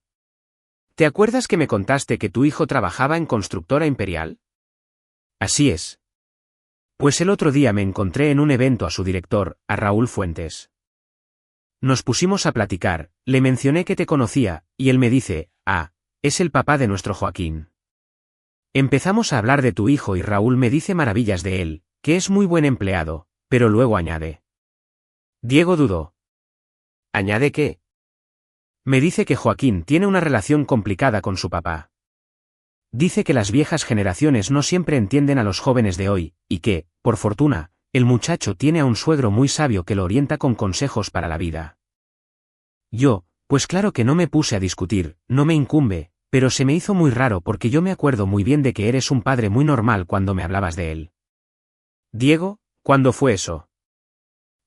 ¿Te acuerdas que me contaste que tu hijo trabajaba en Constructora Imperial? Así es. Pues el otro día me encontré en un evento a su director, a Raúl Fuentes. Nos pusimos a platicar, le mencioné que te conocía, y él me dice, es el papá de nuestro Joaquín. Empezamos a hablar de tu hijo y Raúl me dice maravillas de él, que es muy buen empleado, pero luego añade. Diego dudó. ¿Añade qué? Me dice que Joaquín tiene una relación complicada con su papá. Dice que las viejas generaciones no siempre entienden a los jóvenes de hoy, y que, por fortuna, el muchacho tiene a un suegro muy sabio que lo orienta con consejos para la vida. Yo, pues claro que no me puse a discutir, no me incumbe, pero se me hizo muy raro porque yo me acuerdo muy bien de que eres un padre muy normal cuando me hablabas de él. Diego, ¿cuándo fue eso?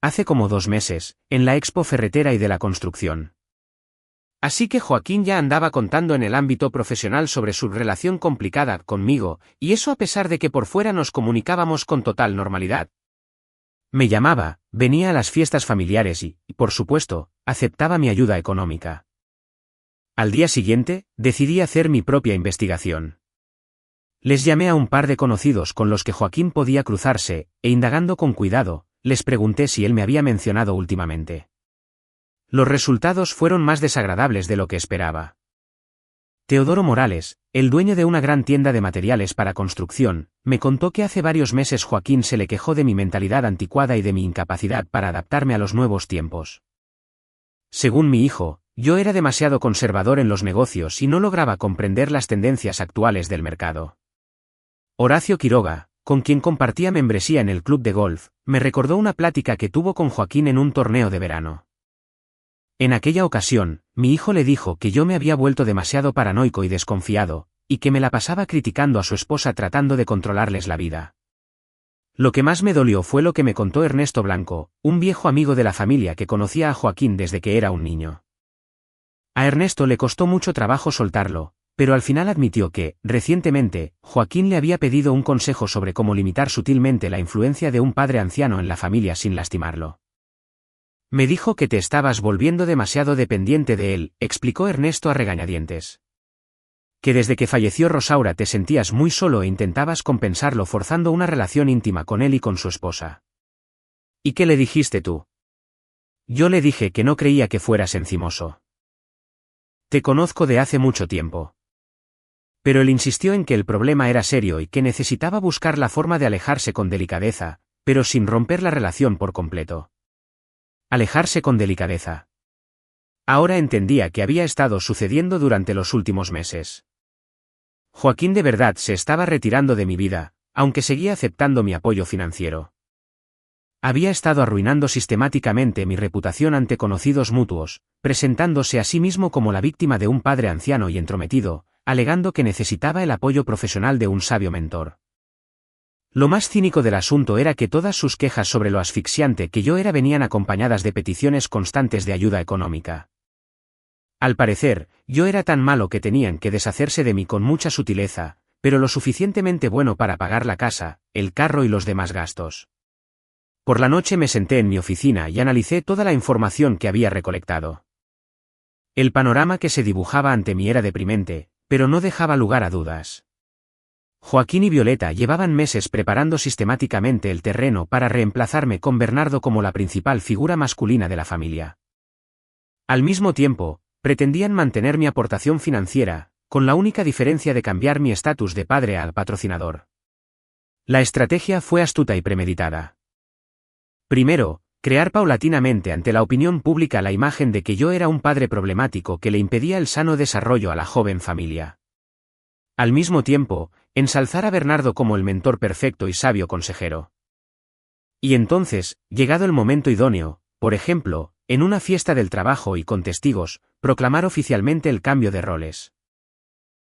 Hace como 2 meses, en la Expo Ferretera y de la Construcción. Así que Joaquín ya andaba contando en el ámbito profesional sobre su relación complicada conmigo, y eso a pesar de que por fuera nos comunicábamos con total normalidad. Me llamaba, venía a las fiestas familiares y, por supuesto, aceptaba mi ayuda económica. Al día siguiente, decidí hacer mi propia investigación. Les llamé a un par de conocidos con los que Joaquín podía cruzarse, e indagando con cuidado, les pregunté si él me había mencionado últimamente. Los resultados fueron más desagradables de lo que esperaba. Teodoro Morales, el dueño de una gran tienda de materiales para construcción, me contó que hace varios meses Joaquín se le quejó de mi mentalidad anticuada y de mi incapacidad para adaptarme a los nuevos tiempos. Según mi hijo, yo era demasiado conservador en los negocios y no lograba comprender las tendencias actuales del mercado. Horacio Quiroga, con quien compartía membresía en el club de golf, me recordó una plática que tuvo con Joaquín en un torneo de verano. En aquella ocasión, mi hijo le dijo que yo me había vuelto demasiado paranoico y desconfiado, y que me la pasaba criticando a su esposa tratando de controlarles la vida. Lo que más me dolió fue lo que me contó Ernesto Blanco, un viejo amigo de la familia que conocía a Joaquín desde que era un niño. A Ernesto le costó mucho trabajo soltarlo, pero al final admitió que, recientemente, Joaquín le había pedido un consejo sobre cómo limitar sutilmente la influencia de un padre anciano en la familia sin lastimarlo. Me dijo que te estabas volviendo demasiado dependiente de él, explicó Ernesto a regañadientes. Que desde que falleció Rosaura te sentías muy solo e intentabas compensarlo forzando una relación íntima con él y con su esposa. ¿Y qué le dijiste tú? Yo le dije que no creía que fueras encimoso. Te conozco de hace mucho tiempo. Pero él insistió en que el problema era serio y que necesitaba buscar la forma de alejarse con delicadeza, pero sin romper la relación por completo. Alejarse con delicadeza. Ahora entendía que había estado sucediendo durante los últimos meses. Joaquín de verdad se estaba retirando de mi vida, aunque seguía aceptando mi apoyo financiero. Había estado arruinando sistemáticamente mi reputación ante conocidos mutuos, presentándose a sí mismo como la víctima de un padre anciano y entrometido, alegando que necesitaba el apoyo profesional de un sabio mentor. Lo más cínico del asunto era que todas sus quejas sobre lo asfixiante que yo era venían acompañadas de peticiones constantes de ayuda económica. Al parecer, yo era tan malo que tenían que deshacerse de mí con mucha sutileza, pero lo suficientemente bueno para pagar la casa, el carro y los demás gastos. Por la noche me senté en mi oficina y analicé toda la información que había recolectado. El panorama que se dibujaba ante mí era deprimente, pero no dejaba lugar a dudas. Joaquín y Violeta llevaban meses preparando sistemáticamente el terreno para reemplazarme con Bernardo como la principal figura masculina de la familia. Al mismo tiempo, pretendían mantener mi aportación financiera, con la única diferencia de cambiar mi estatus de padre al patrocinador. La estrategia fue astuta y premeditada. Primero, crear paulatinamente ante la opinión pública la imagen de que yo era un padre problemático que le impedía el sano desarrollo a la joven familia. Al mismo tiempo, ensalzar a Bernardo como el mentor perfecto y sabio consejero. Y entonces, llegado el momento idóneo, por ejemplo, en una fiesta del trabajo y con testigos, proclamar oficialmente el cambio de roles.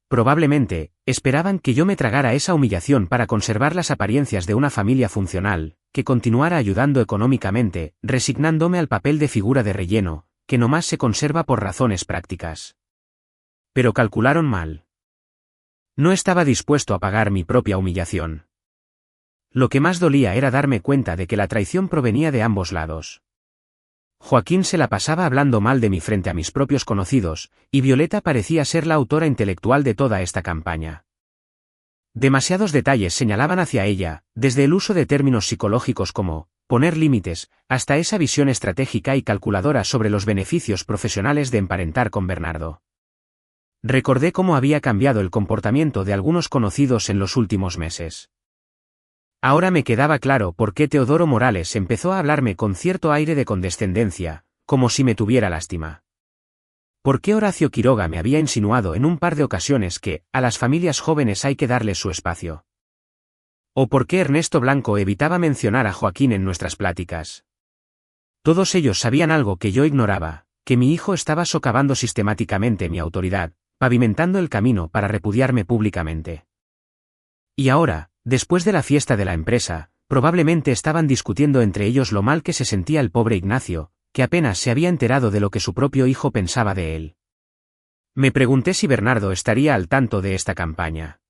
Probablemente, esperaban que yo me tragara esa humillación para conservar las apariencias de una familia funcional, que continuara ayudando económicamente, resignándome al papel de figura de relleno, que nomás se conserva por razones prácticas. Pero calcularon mal. No estaba dispuesto a pagar mi propia humillación. Lo que más dolía era darme cuenta de que la traición provenía de ambos lados. Joaquín se la pasaba hablando mal de mí frente a mis propios conocidos, y Violeta parecía ser la autora intelectual de toda esta campaña. Demasiados detalles señalaban hacia ella, desde el uso de términos psicológicos como poner límites, hasta esa visión estratégica y calculadora sobre los beneficios profesionales de emparentar con Bernardo. Recordé cómo había cambiado el comportamiento de algunos conocidos en los últimos meses. Ahora me quedaba claro por qué Teodoro Morales empezó a hablarme con cierto aire de condescendencia, como si me tuviera lástima. ¿Por qué Horacio Quiroga me había insinuado en un par de ocasiones que, a las familias jóvenes hay que darles su espacio? ¿O por qué Ernesto Blanco evitaba mencionar a Joaquín en nuestras pláticas? Todos ellos sabían algo que yo ignoraba, que mi hijo estaba socavando sistemáticamente mi autoridad, pavimentando el camino para repudiarme públicamente. Y ahora, después de la fiesta de la empresa, probablemente estaban discutiendo entre ellos lo mal que se sentía el pobre Ignacio, que apenas se había enterado de lo que su propio hijo pensaba de él. Me pregunté si Bernardo estaría al tanto de esta campaña.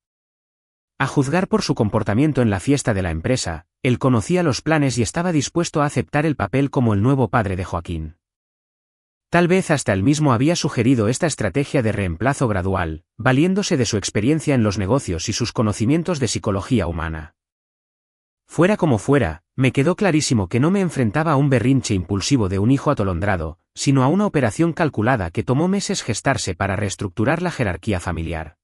A juzgar por su comportamiento en la fiesta de la empresa, él conocía los planes y estaba dispuesto a aceptar el papel como el nuevo padre de Joaquín. Tal vez hasta él mismo había sugerido esta estrategia de reemplazo gradual, valiéndose de su experiencia en los negocios y sus conocimientos de psicología humana. Fuera como fuera, me quedó clarísimo que no me enfrentaba a un berrinche impulsivo de un hijo atolondrado, sino a una operación calculada que tomó meses gestarse para reestructurar la jerarquía familiar.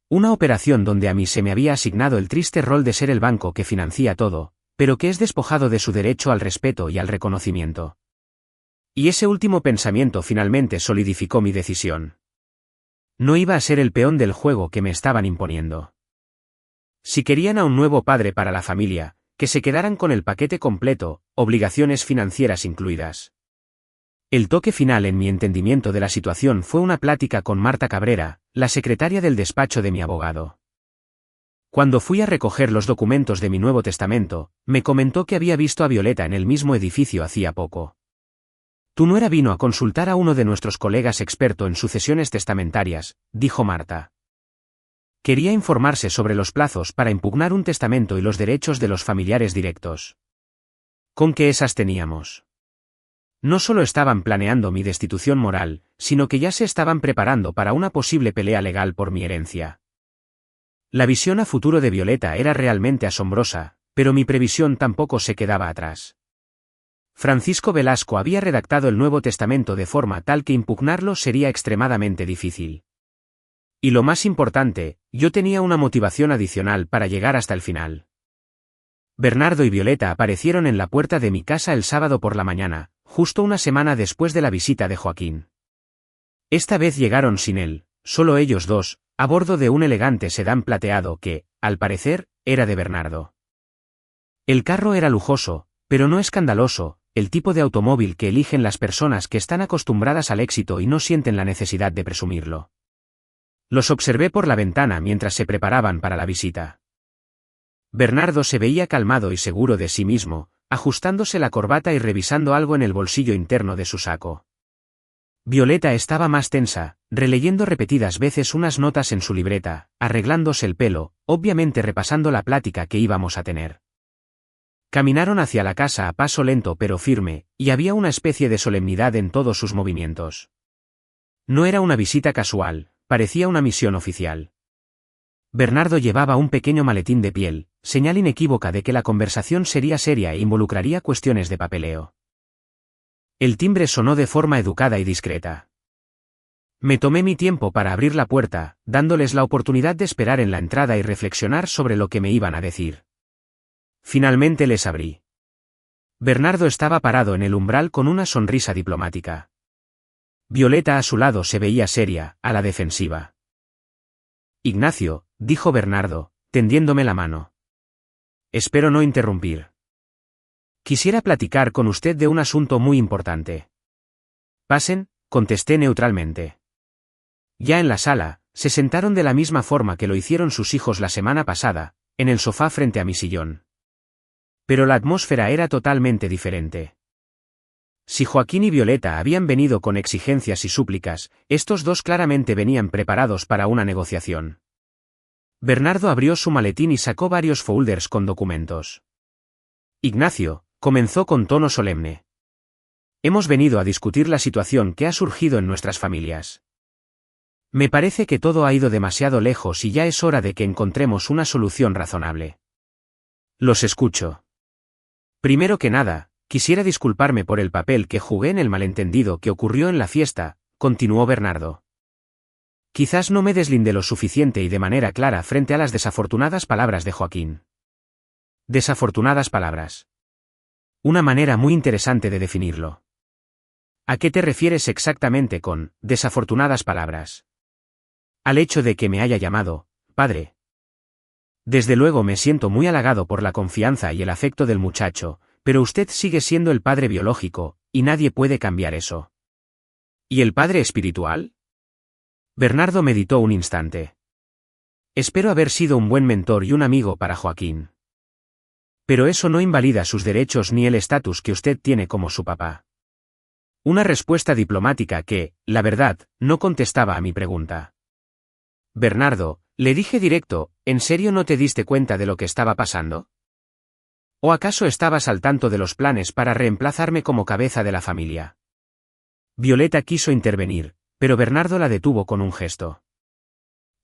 Una operación donde a mí se me había asignado el triste rol de ser el banco que financia todo, pero que es despojado de su derecho al respeto y al reconocimiento. Y ese último pensamiento finalmente solidificó mi decisión. No iba a ser el peón del juego que me estaban imponiendo. Si querían a un nuevo padre para la familia, que se quedaran con el paquete completo, obligaciones financieras incluidas. El toque final en mi entendimiento de la situación fue una plática con Marta Cabrera, la secretaria del despacho de mi abogado. Cuando fui a recoger los documentos de mi Nuevo Testamento, me comentó que había visto a Violeta en el mismo edificio hacía poco. «Tu nuera vino a consultar a uno de nuestros colegas experto en sucesiones testamentarias», dijo Marta. Quería informarse sobre los plazos para impugnar un testamento y los derechos de los familiares directos. ¿Con qué esas teníamos? No solo estaban planeando mi destitución moral, sino que ya se estaban preparando para una posible pelea legal por mi herencia. La visión a futuro de Violeta era realmente asombrosa, pero mi previsión tampoco se quedaba atrás. Francisco Velasco había redactado el Nuevo Testamento de forma tal que impugnarlo sería extremadamente difícil. Y lo más importante, yo tenía una motivación adicional para llegar hasta el final. Bernardo y Violeta aparecieron en la puerta de mi casa el sábado por la mañana, justo una semana después de la visita de Joaquín. Esta vez llegaron sin él, solo ellos dos, a bordo de un elegante sedán plateado que, al parecer, era de Bernardo. El carro era lujoso, pero no escandaloso, el tipo de automóvil que eligen las personas que están acostumbradas al éxito y no sienten la necesidad de presumirlo. Los observé por la ventana mientras se preparaban para la visita. Bernardo se veía calmado y seguro de sí mismo, ajustándose la corbata y revisando algo en el bolsillo interno de su saco. Violeta estaba más tensa, releyendo repetidas veces unas notas en su libreta, arreglándose el pelo, obviamente repasando la plática que íbamos a tener. Caminaron hacia la casa a paso lento pero firme, y había una especie de solemnidad en todos sus movimientos. No era una visita casual, parecía una misión oficial. Bernardo llevaba un pequeño maletín de piel, señal inequívoca de que la conversación sería seria e involucraría cuestiones de papeleo. El timbre sonó de forma educada y discreta. Me tomé mi tiempo para abrir la puerta, dándoles la oportunidad de esperar en la entrada y reflexionar sobre lo que me iban a decir. Finalmente les abrí. Bernardo estaba parado en el umbral con una sonrisa diplomática. Violeta a su lado se veía seria, a la defensiva. Ignacio, dijo Bernardo, tendiéndome la mano. Espero no interrumpir. Quisiera platicar con usted de un asunto muy importante. Pasen, contesté neutralmente. Ya en la sala, se sentaron de la misma forma que lo hicieron sus hijos la semana pasada, en el sofá frente a mi sillón. Pero la atmósfera era totalmente diferente. Si Joaquín y Violeta habían venido con exigencias y súplicas, estos dos claramente venían preparados para una negociación. Bernardo abrió su maletín y sacó varios folders con documentos. Ignacio, comenzó con tono solemne. Hemos venido a discutir la situación que ha surgido en nuestras familias. Me parece que todo ha ido demasiado lejos y ya es hora de que encontremos una solución razonable. Los escucho. Primero que nada, quisiera disculparme por el papel que jugué en el malentendido que ocurrió en la fiesta, continuó Bernardo. Quizás no me deslindé lo suficiente y de manera clara frente a las desafortunadas palabras de Joaquín. Desafortunadas palabras. Una manera muy interesante de definirlo. ¿A qué te refieres exactamente con desafortunadas palabras? Al hecho de que me haya llamado padre. Desde luego me siento muy halagado por la confianza y el afecto del muchacho, pero usted sigue siendo el padre biológico, y nadie puede cambiar eso. ¿Y el padre espiritual? Bernardo meditó un instante. Espero haber sido un buen mentor y un amigo para Joaquín. Pero eso no invalida sus derechos ni el estatus que usted tiene como su papá. Una respuesta diplomática que, la verdad, no contestaba a mi pregunta. Bernardo, le dije directo, ¿en serio no te diste cuenta de lo que estaba pasando? ¿O acaso estabas al tanto de los planes para reemplazarme como cabeza de la familia? Violeta quiso intervenir, pero Bernardo la detuvo con un gesto.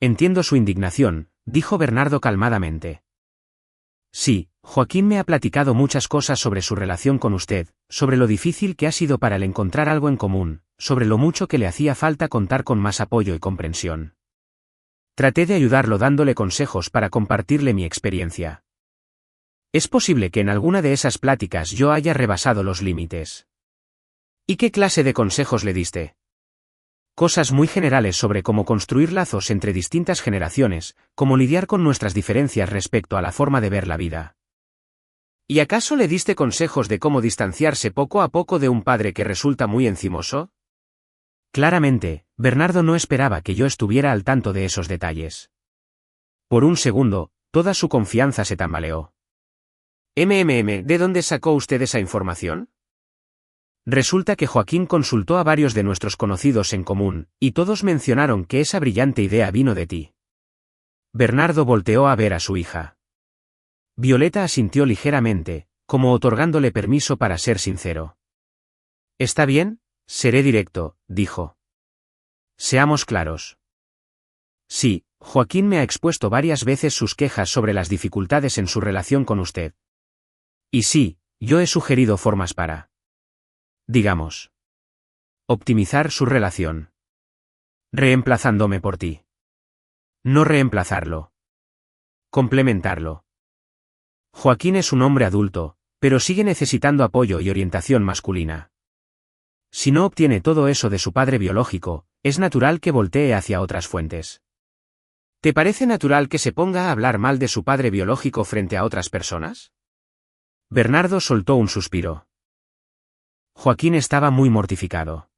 Entiendo su indignación, dijo Bernardo calmadamente. Sí, Joaquín me ha platicado muchas cosas sobre su relación con usted, sobre lo difícil que ha sido para él encontrar algo en común, sobre lo mucho que le hacía falta contar con más apoyo y comprensión. Traté de ayudarlo dándole consejos para compartirle mi experiencia. Es posible que en alguna de esas pláticas yo haya rebasado los límites. ¿Y qué clase de consejos le diste? Cosas muy generales sobre cómo construir lazos entre distintas generaciones, cómo lidiar con nuestras diferencias respecto a la forma de ver la vida. ¿Y acaso le diste consejos de cómo distanciarse poco a poco de un padre que resulta muy encimoso? Claramente, Bernardo no esperaba que yo estuviera al tanto de esos detalles. Por un segundo, toda su confianza se tambaleó. ¿De dónde sacó usted esa información? Resulta que Joaquín consultó a varios de nuestros conocidos en común, y todos mencionaron que esa brillante idea vino de ti. Bernardo volteó a ver a su hija. Violeta asintió ligeramente, como otorgándole permiso para ser sincero. Está bien, seré directo, dijo. Seamos claros. Sí, Joaquín me ha expuesto varias veces sus quejas sobre las dificultades en su relación con usted. Y sí, yo he sugerido formas para, digamos, optimizar su relación. Reemplazándome por ti. No reemplazarlo. Complementarlo. Joaquín es un hombre adulto, pero sigue necesitando apoyo y orientación masculina. Si no obtiene todo eso de su padre biológico, es natural que voltee hacia otras fuentes. ¿Te parece natural que se ponga a hablar mal de su padre biológico frente a otras personas? Bernardo soltó un suspiro. Joaquín estaba muy mortificado.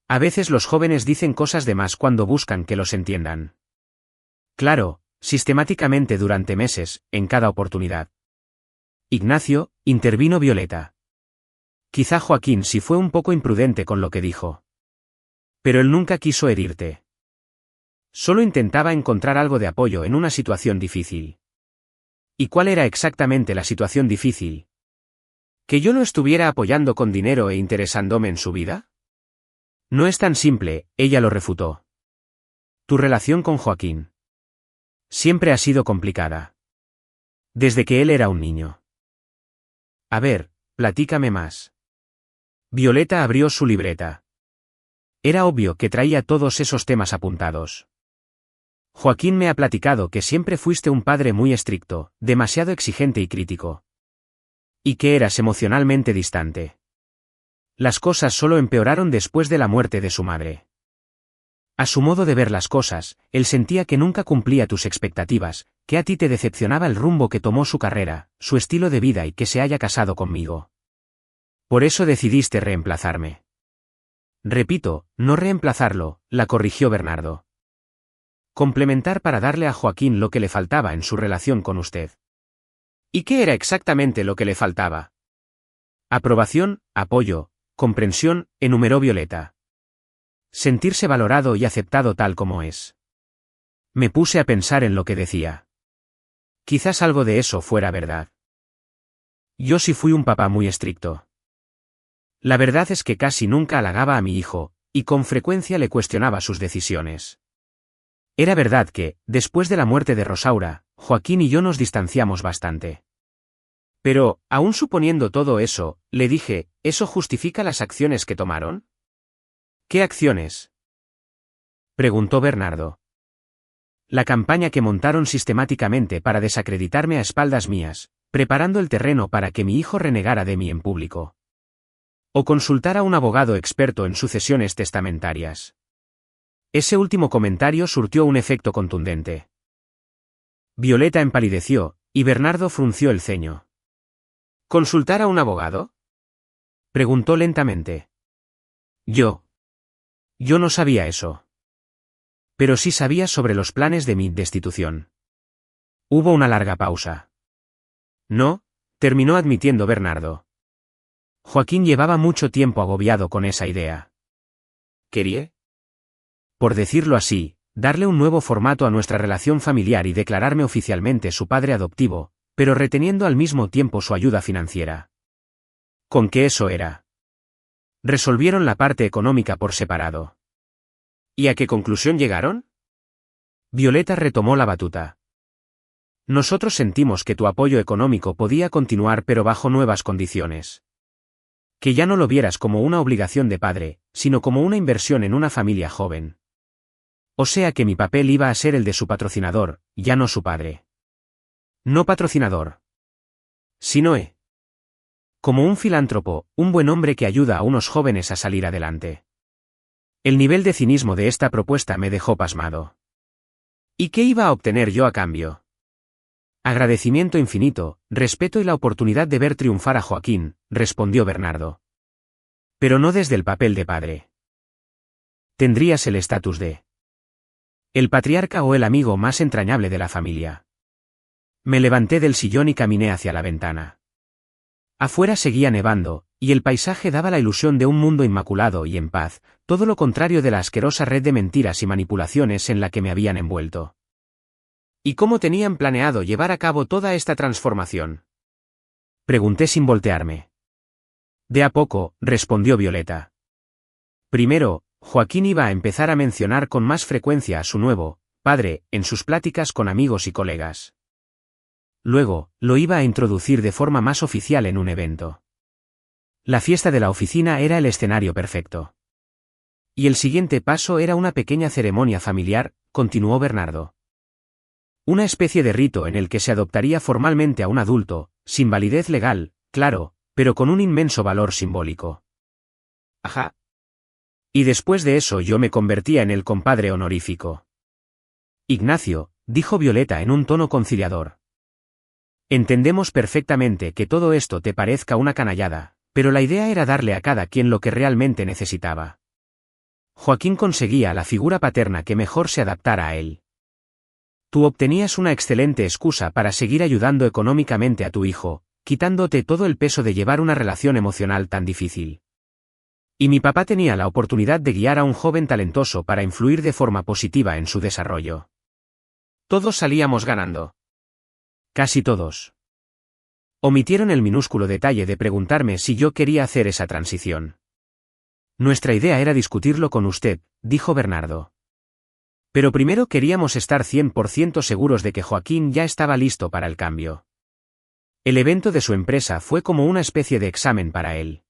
A veces los jóvenes dicen cosas de más cuando buscan que los entiendan. Claro, sistemáticamente durante meses, en cada oportunidad. Ignacio, intervino Violeta. Quizá Joaquín sí fue un poco imprudente con lo que dijo. Pero él nunca quiso herirte. Solo intentaba encontrar algo de apoyo en una situación difícil. ¿Y cuál era exactamente la situación difícil? ¿Que yo lo estuviera apoyando con dinero e interesándome en su vida? No es tan simple, ella lo refutó. Tu relación con Joaquín siempre ha sido complicada. Desde que él era un niño. A ver, platícame más. Violeta abrió su libreta. Era obvio que traía todos esos temas apuntados. Joaquín me ha platicado que siempre fuiste un padre muy estricto, demasiado exigente y crítico. Y que eras emocionalmente distante. Las cosas solo empeoraron después de la muerte de su madre. A su modo de ver las cosas, él sentía que nunca cumplía tus expectativas, que a ti te decepcionaba el rumbo que tomó su carrera, su estilo de vida y que se haya casado conmigo. Por eso decidiste reemplazarme. Repito, no reemplazarlo, la corrigió Bernardo. Complementar para darle a Joaquín lo que le faltaba en su relación con usted. ¿Y qué era exactamente lo que le faltaba? Aprobación, apoyo, comprensión, enumeró Violeta. Sentirse valorado y aceptado tal como es. Me puse a pensar en lo que decía. Quizás algo de eso fuera verdad. Yo sí fui un papá muy estricto. La verdad es que casi nunca halagaba a mi hijo, y con frecuencia le cuestionaba sus decisiones. Era verdad que, después de la muerte de Rosaura, Joaquín y yo nos distanciamos bastante. Pero, aún suponiendo todo eso, le dije, ¿eso justifica las acciones que tomaron? ¿Qué acciones? Preguntó Bernardo. La campaña que montaron sistemáticamente para desacreditarme a espaldas mías, preparando el terreno para que mi hijo renegara de mí en público. O consultara a un abogado experto en sucesiones testamentarias. Ese último comentario surtió un efecto contundente. Violeta empalideció, y Bernardo frunció el ceño. ¿Consultar a un abogado? Preguntó lentamente. Yo no sabía eso. Pero sí sabía sobre los planes de mi destitución. Hubo una larga pausa. No, terminó admitiendo Bernardo. Joaquín llevaba mucho tiempo agobiado con esa idea. ¿Quería? Por decirlo así, darle un nuevo formato a nuestra relación familiar y declararme oficialmente su padre adoptivo, pero reteniendo al mismo tiempo su ayuda financiera. ¿Con qué eso era? Resolvieron la parte económica por separado. ¿Y a qué conclusión llegaron? Violeta retomó la batuta. Nosotros sentimos que tu apoyo económico podía continuar pero bajo nuevas condiciones. Que ya no lo vieras como una obligación de padre, sino como una inversión en una familia joven. O sea que mi papel iba a ser el de su patrocinador, ya no su padre. No patrocinador. Sino como un filántropo, un buen hombre que ayuda a unos jóvenes a salir adelante. El nivel de cinismo de esta propuesta me dejó pasmado. ¿Y qué iba a obtener yo a cambio? Agradecimiento infinito, respeto y la oportunidad de ver triunfar a Joaquín, respondió Bernardo. Pero no desde el papel de padre. Tendrías el estatus de el patriarca o el amigo más entrañable de la familia. Me levanté del sillón y caminé hacia la ventana. Afuera seguía nevando, y el paisaje daba la ilusión de un mundo inmaculado y en paz, todo lo contrario de la asquerosa red de mentiras y manipulaciones en la que me habían envuelto. ¿Y cómo tenían planeado llevar a cabo toda esta transformación? Pregunté sin voltearme. De a poco, respondió Violeta. Primero, Joaquín iba a empezar a mencionar con más frecuencia a su nuevo padre en sus pláticas con amigos y colegas. Luego, lo iba a introducir de forma más oficial en un evento. La fiesta de la oficina era el escenario perfecto. Y el siguiente paso era una pequeña ceremonia familiar, continuó Bernardo. Una especie de rito en el que se adoptaría formalmente a un adulto, sin validez legal, claro, pero con un inmenso valor simbólico. Ajá. Y después de eso yo me convertía en el compadre honorífico. Ignacio, dijo Violeta en un tono conciliador. Entendemos perfectamente que todo esto te parezca una canallada, pero la idea era darle a cada quien lo que realmente necesitaba. Joaquín conseguía la figura paterna que mejor se adaptara a él. Tú obtenías una excelente excusa para seguir ayudando económicamente a tu hijo, quitándote todo el peso de llevar una relación emocional tan difícil. Y mi papá tenía la oportunidad de guiar a un joven talentoso para influir de forma positiva en su desarrollo. Todos salíamos ganando. Casi todos. Omitieron el minúsculo detalle de preguntarme si yo quería hacer esa transición. Nuestra idea era discutirlo con usted, dijo Bernardo. Pero primero queríamos estar 100% seguros de que Joaquín ya estaba listo para el cambio. El evento de su empresa fue como una especie de examen para él.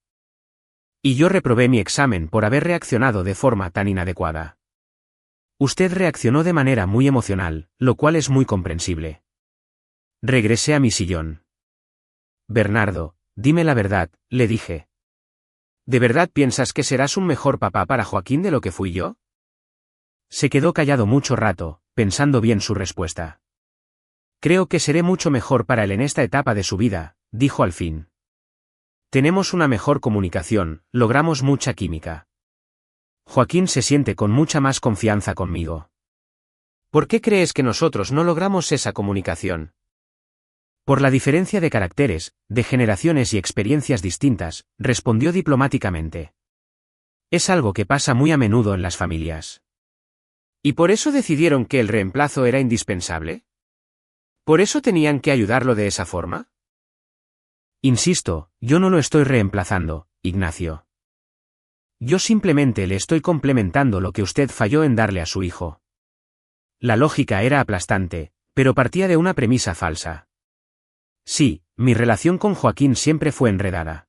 Y yo reprobé mi examen por haber reaccionado de forma tan inadecuada. Usted reaccionó de manera muy emocional, lo cual es muy comprensible. Regresé a mi sillón. Bernardo, dime la verdad, le dije. ¿De verdad piensas que serás un mejor papá para Joaquín de lo que fui yo? Se quedó callado mucho rato, pensando bien su respuesta. Creo que seré mucho mejor para él en esta etapa de su vida, dijo al fin. Tenemos una mejor comunicación, logramos mucha química. Joaquín se siente con mucha más confianza conmigo. ¿Por qué crees que nosotros no logramos esa comunicación? Por la diferencia de caracteres, de generaciones y experiencias distintas, respondió diplomáticamente. Es algo que pasa muy a menudo en las familias. ¿Y por eso decidieron que el reemplazo era indispensable? ¿Por eso tenían que ayudarlo de esa forma? Insisto, yo no lo estoy reemplazando, Ignacio. Yo simplemente le estoy complementando lo que usted falló en darle a su hijo. La lógica era aplastante, pero partía de una premisa falsa. Sí, mi relación con Joaquín siempre fue enredada.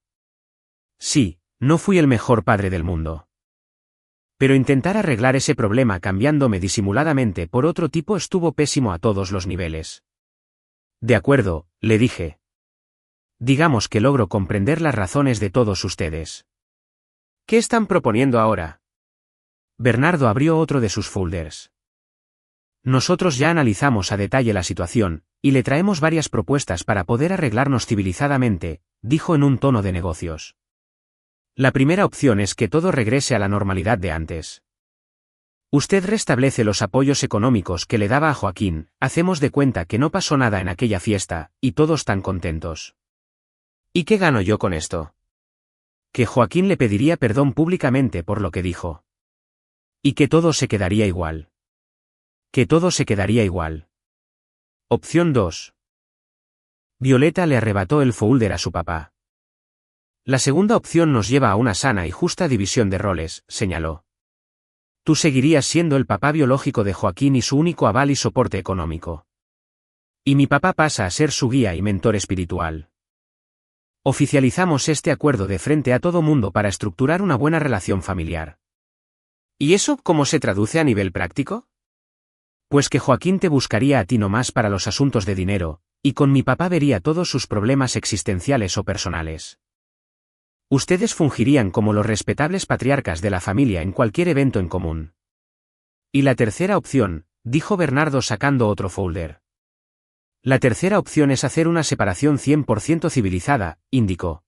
Sí, no fui el mejor padre del mundo. Pero intentar arreglar ese problema cambiándome disimuladamente por otro tipo estuvo pésimo a todos los niveles. De acuerdo, le dije. Digamos que logro comprender las razones de todos ustedes. ¿Qué están proponiendo ahora? Bernardo abrió otro de sus folders. Nosotros ya analizamos a detalle la situación, y le traemos varias propuestas para poder arreglarnos civilizadamente, dijo en un tono de negocios. La primera opción es que todo regrese a la normalidad de antes. Usted restablece los apoyos económicos que le daba a Joaquín, hacemos de cuenta que no pasó nada en aquella fiesta, y todos tan contentos. ¿Y qué gano yo con esto? Que Joaquín le pediría perdón públicamente por lo que dijo. Y que todo se quedaría igual. Que todo se quedaría igual. Opción 2. Violeta le arrebató el folder a su papá. La segunda opción nos lleva a una sana y justa división de roles, señaló. Tú seguirías siendo el papá biológico de Joaquín y su único aval y soporte económico. Y mi papá pasa a ser su guía y mentor espiritual. Oficializamos este acuerdo de frente a todo mundo para estructurar una buena relación familiar. ¿Y eso cómo se traduce a nivel práctico? Pues que Joaquín te buscaría a ti nomás para los asuntos de dinero, y con mi papá vería todos sus problemas existenciales o personales. Ustedes fungirían como los respetables patriarcas de la familia en cualquier evento en común. Y la tercera opción, dijo Bernardo sacando otro folder. La tercera opción es hacer una separación 100% civilizada, indicó.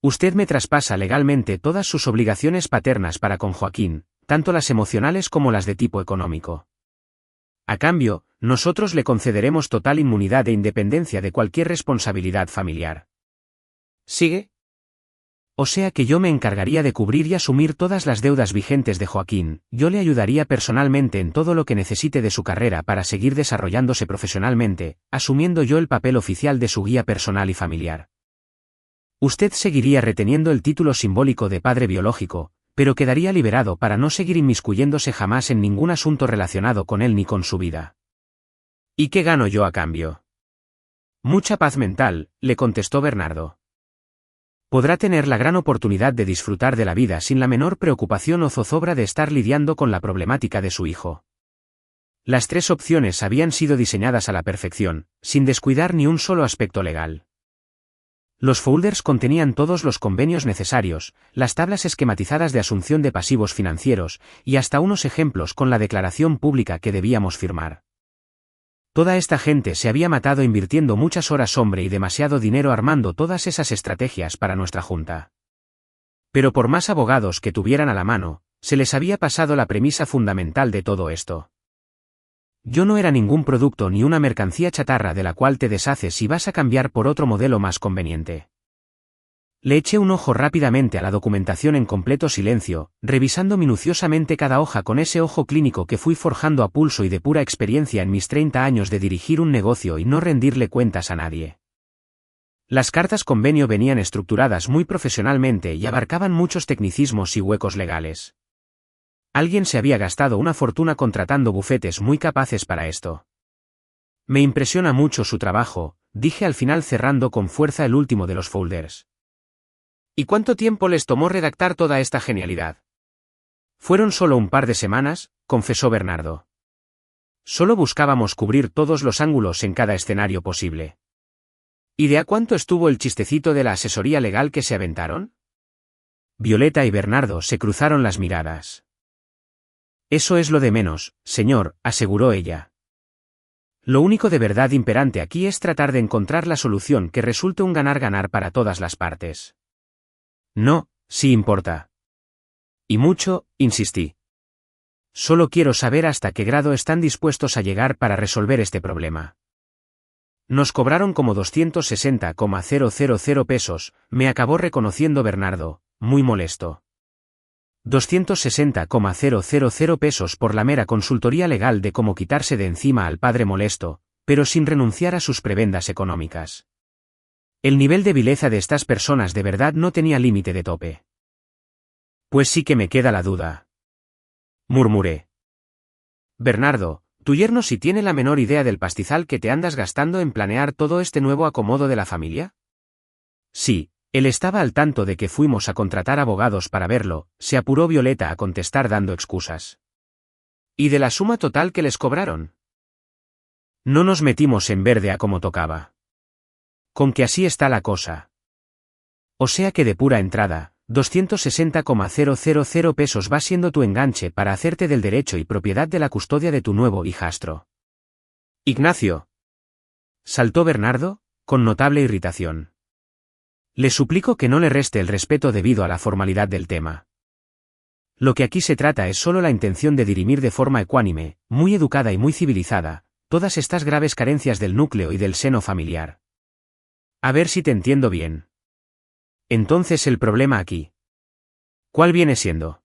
Usted me traspasa legalmente todas sus obligaciones paternas para con Joaquín, tanto las emocionales como las de tipo económico. A cambio, nosotros le concederemos total inmunidad e independencia de cualquier responsabilidad familiar. ¿Sigue? O sea que yo me encargaría de cubrir y asumir todas las deudas vigentes de Joaquín, yo le ayudaría personalmente en todo lo que necesite de su carrera para seguir desarrollándose profesionalmente, asumiendo yo el papel oficial de su guía personal y familiar. Usted seguiría reteniendo el título simbólico de padre biológico, pero quedaría liberado para no seguir inmiscuyéndose jamás en ningún asunto relacionado con él ni con su vida. ¿Y qué gano yo a cambio? Mucha paz mental, le contestó Bernardo. Podrá tener la gran oportunidad de disfrutar de la vida sin la menor preocupación o zozobra de estar lidiando con la problemática de su hijo. Las tres opciones habían sido diseñadas a la perfección, sin descuidar ni un solo aspecto legal. Los folders contenían todos los convenios necesarios, las tablas esquematizadas de asunción de pasivos financieros, y hasta unos ejemplos con la declaración pública que debíamos firmar. Toda esta gente se había matado invirtiendo muchas horas hombre y demasiado dinero armando todas esas estrategias para nuestra junta. Pero por más abogados que tuvieran a la mano, se les había pasado la premisa fundamental de todo esto. Yo no era ningún producto ni una mercancía chatarra de la cual te deshaces y vas a cambiar por otro modelo más conveniente. Le eché un ojo rápidamente a la documentación en completo silencio, revisando minuciosamente cada hoja con ese ojo clínico que fui forjando a pulso y de pura experiencia en mis 30 años de dirigir un negocio y no rendirle cuentas a nadie. Las cartas convenio venían estructuradas muy profesionalmente y abarcaban muchos tecnicismos y huecos legales. Alguien se había gastado una fortuna contratando bufetes muy capaces para esto. Me impresiona mucho su trabajo, dije al final cerrando con fuerza el último de los folders. ¿Y cuánto tiempo les tomó redactar toda esta genialidad? Fueron solo un par de semanas, confesó Bernardo. Solo buscábamos cubrir todos los ángulos en cada escenario posible. ¿Y de a cuánto estuvo el chistecito de la asesoría legal que se aventaron? Violeta y Bernardo se cruzaron las miradas. Eso es lo de menos, señor, aseguró ella. Lo único de verdad imperante aquí es tratar de encontrar la solución que resulte un ganar-ganar para todas las partes. No, sí importa. Y mucho, insistí. Solo quiero saber hasta qué grado están dispuestos a llegar para resolver este problema. Nos cobraron como 260,000 pesos, me acabó reconociendo Bernardo, muy molesto. 260,000 pesos por la mera consultoría legal de cómo quitarse de encima al padre molesto, pero sin renunciar a sus prebendas económicas. El nivel de vileza de estas personas de verdad no tenía límite de tope. Pues sí que me queda la duda. Murmuré. Bernardo, ¿tu yerno sí tiene la menor idea del pastizal que te andas gastando en planear todo este nuevo acomodo de la familia? Sí. Él estaba al tanto de que fuimos a contratar abogados para verlo, se apuró Violeta a contestar dando excusas. ¿Y de la suma total que les cobraron? No nos metimos en verde a como tocaba. Con que así está la cosa. O sea que de pura entrada, 260,000 pesos va siendo tu enganche para hacerte del derecho y propiedad de la custodia de tu nuevo hijastro. Ignacio. Saltó Bernardo, con notable irritación. Le suplico que no le reste el respeto debido a la formalidad del tema. Lo que aquí se trata es solo la intención de dirimir de forma ecuánime, muy educada y muy civilizada, todas estas graves carencias del núcleo y del seno familiar. A ver si te entiendo bien. Entonces el problema aquí. ¿Cuál viene siendo?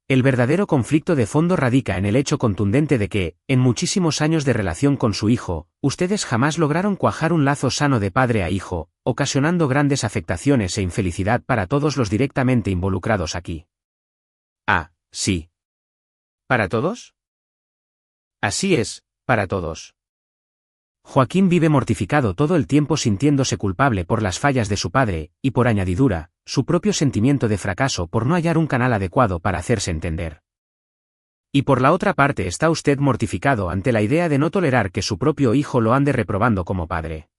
El verdadero conflicto de fondo radica en el hecho contundente de que, en muchísimos años de relación con su hijo, ustedes jamás lograron cuajar un lazo sano de padre a hijo, ocasionando grandes afectaciones e infelicidad para todos los directamente involucrados aquí. Ah, sí. ¿Para todos? Así es, para todos. Joaquín vive mortificado todo el tiempo sintiéndose culpable por las fallas de su padre, y por añadidura, su propio sentimiento de fracaso por no hallar un canal adecuado para hacerse entender. Y por la otra parte está usted mortificado ante la idea de no tolerar que su propio hijo lo ande reprobando como padre.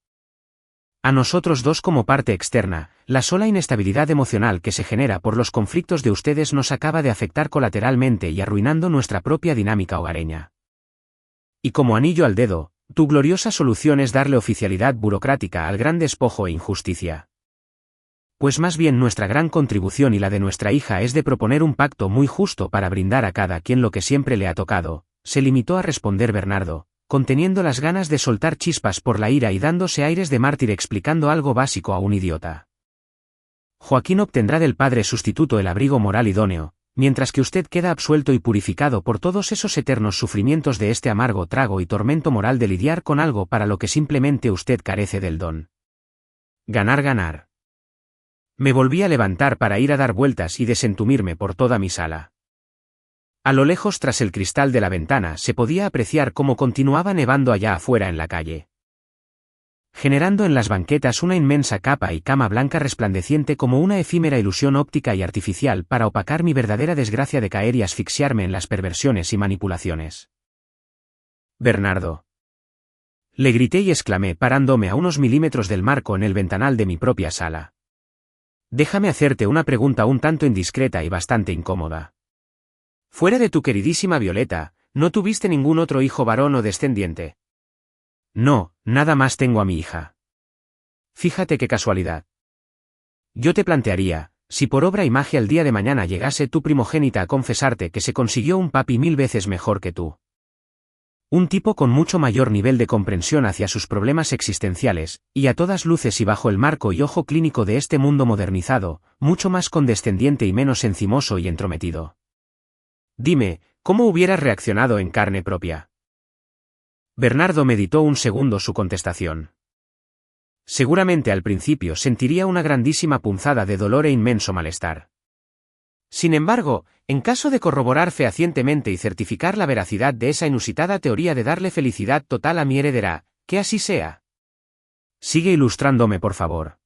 A nosotros dos como parte externa, la sola inestabilidad emocional que se genera por los conflictos de ustedes nos acaba de afectar colateralmente y arruinando nuestra propia dinámica hogareña. Y como anillo al dedo, tu gloriosa solución es darle oficialidad burocrática al gran despojo e injusticia. Pues más bien nuestra gran contribución y la de nuestra hija es de proponer un pacto muy justo para brindar a cada quien lo que siempre le ha tocado, se limitó a responder Bernardo, conteniendo las ganas de soltar chispas por la ira y dándose aires de mártir explicando algo básico a un idiota. Joaquín obtendrá del padre sustituto el abrigo moral idóneo, mientras que usted queda absuelto y purificado por todos esos eternos sufrimientos de este amargo trago y tormento moral de lidiar con algo para lo que simplemente usted carece del don. Ganar, ganar. Me volví a levantar para ir a dar vueltas y desentumirme por toda mi sala. A lo lejos tras el cristal de la ventana se podía apreciar cómo continuaba nevando allá afuera en la calle, generando en las banquetas una inmensa capa y cama blanca resplandeciente como una efímera ilusión óptica y artificial para opacar mi verdadera desgracia de caer y asfixiarme en las perversiones y manipulaciones. Bernardo. Le grité y exclamé parándome a unos milímetros del marco en el ventanal de mi propia sala. Déjame hacerte una pregunta un tanto indiscreta y bastante incómoda. Fuera de tu queridísima Violeta, ¿no tuviste ningún otro hijo varón o descendiente? No, nada más tengo a mi hija. Fíjate qué casualidad. Yo te plantearía, si por obra y magia el día de mañana llegase tu primogénita a confesarte que se consiguió un papi 1000 veces mejor que tú. Un tipo con mucho mayor nivel de comprensión hacia sus problemas existenciales, y a todas luces y bajo el marco y ojo clínico de este mundo modernizado, mucho más condescendiente y menos encimoso y entrometido. Dime, ¿cómo hubieras reaccionado en carne propia? Bernardo meditó un segundo su contestación. Seguramente al principio sentiría una grandísima punzada de dolor e inmenso malestar. Sin embargo, en caso de corroborar fehacientemente y certificar la veracidad de esa inusitada teoría de darle felicidad total a mi heredera, que así sea. Sigue ilustrándome, por favor.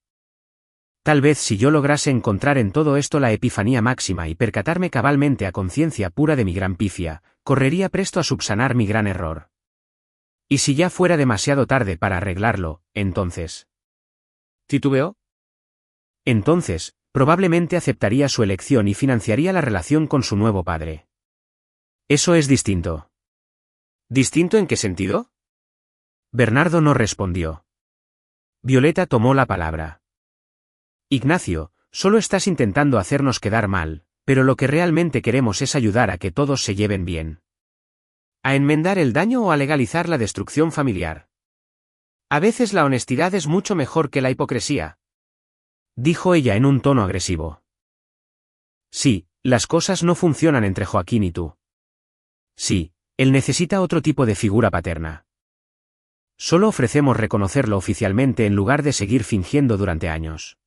Tal vez si yo lograse encontrar en todo esto la epifanía máxima y percatarme cabalmente a conciencia pura de mi gran pifia, correría presto a subsanar mi gran error. Y si ya fuera demasiado tarde para arreglarlo, entonces... ¿Titubeó? Entonces, probablemente aceptaría su elección y financiaría la relación con su nuevo padre. Eso es distinto. ¿Distinto en qué sentido? Bernardo no respondió. Violeta tomó la palabra. Ignacio, solo estás intentando hacernos quedar mal, pero lo que realmente queremos es ayudar a que todos se lleven bien. ¿A enmendar el daño o a legalizar la destrucción familiar? A veces la honestidad es mucho mejor que la hipocresía. Dijo ella en un tono agresivo. Sí, las cosas no funcionan entre Joaquín y tú. Sí, él necesita otro tipo de figura paterna. Solo ofrecemos reconocerlo oficialmente en lugar de seguir fingiendo durante años.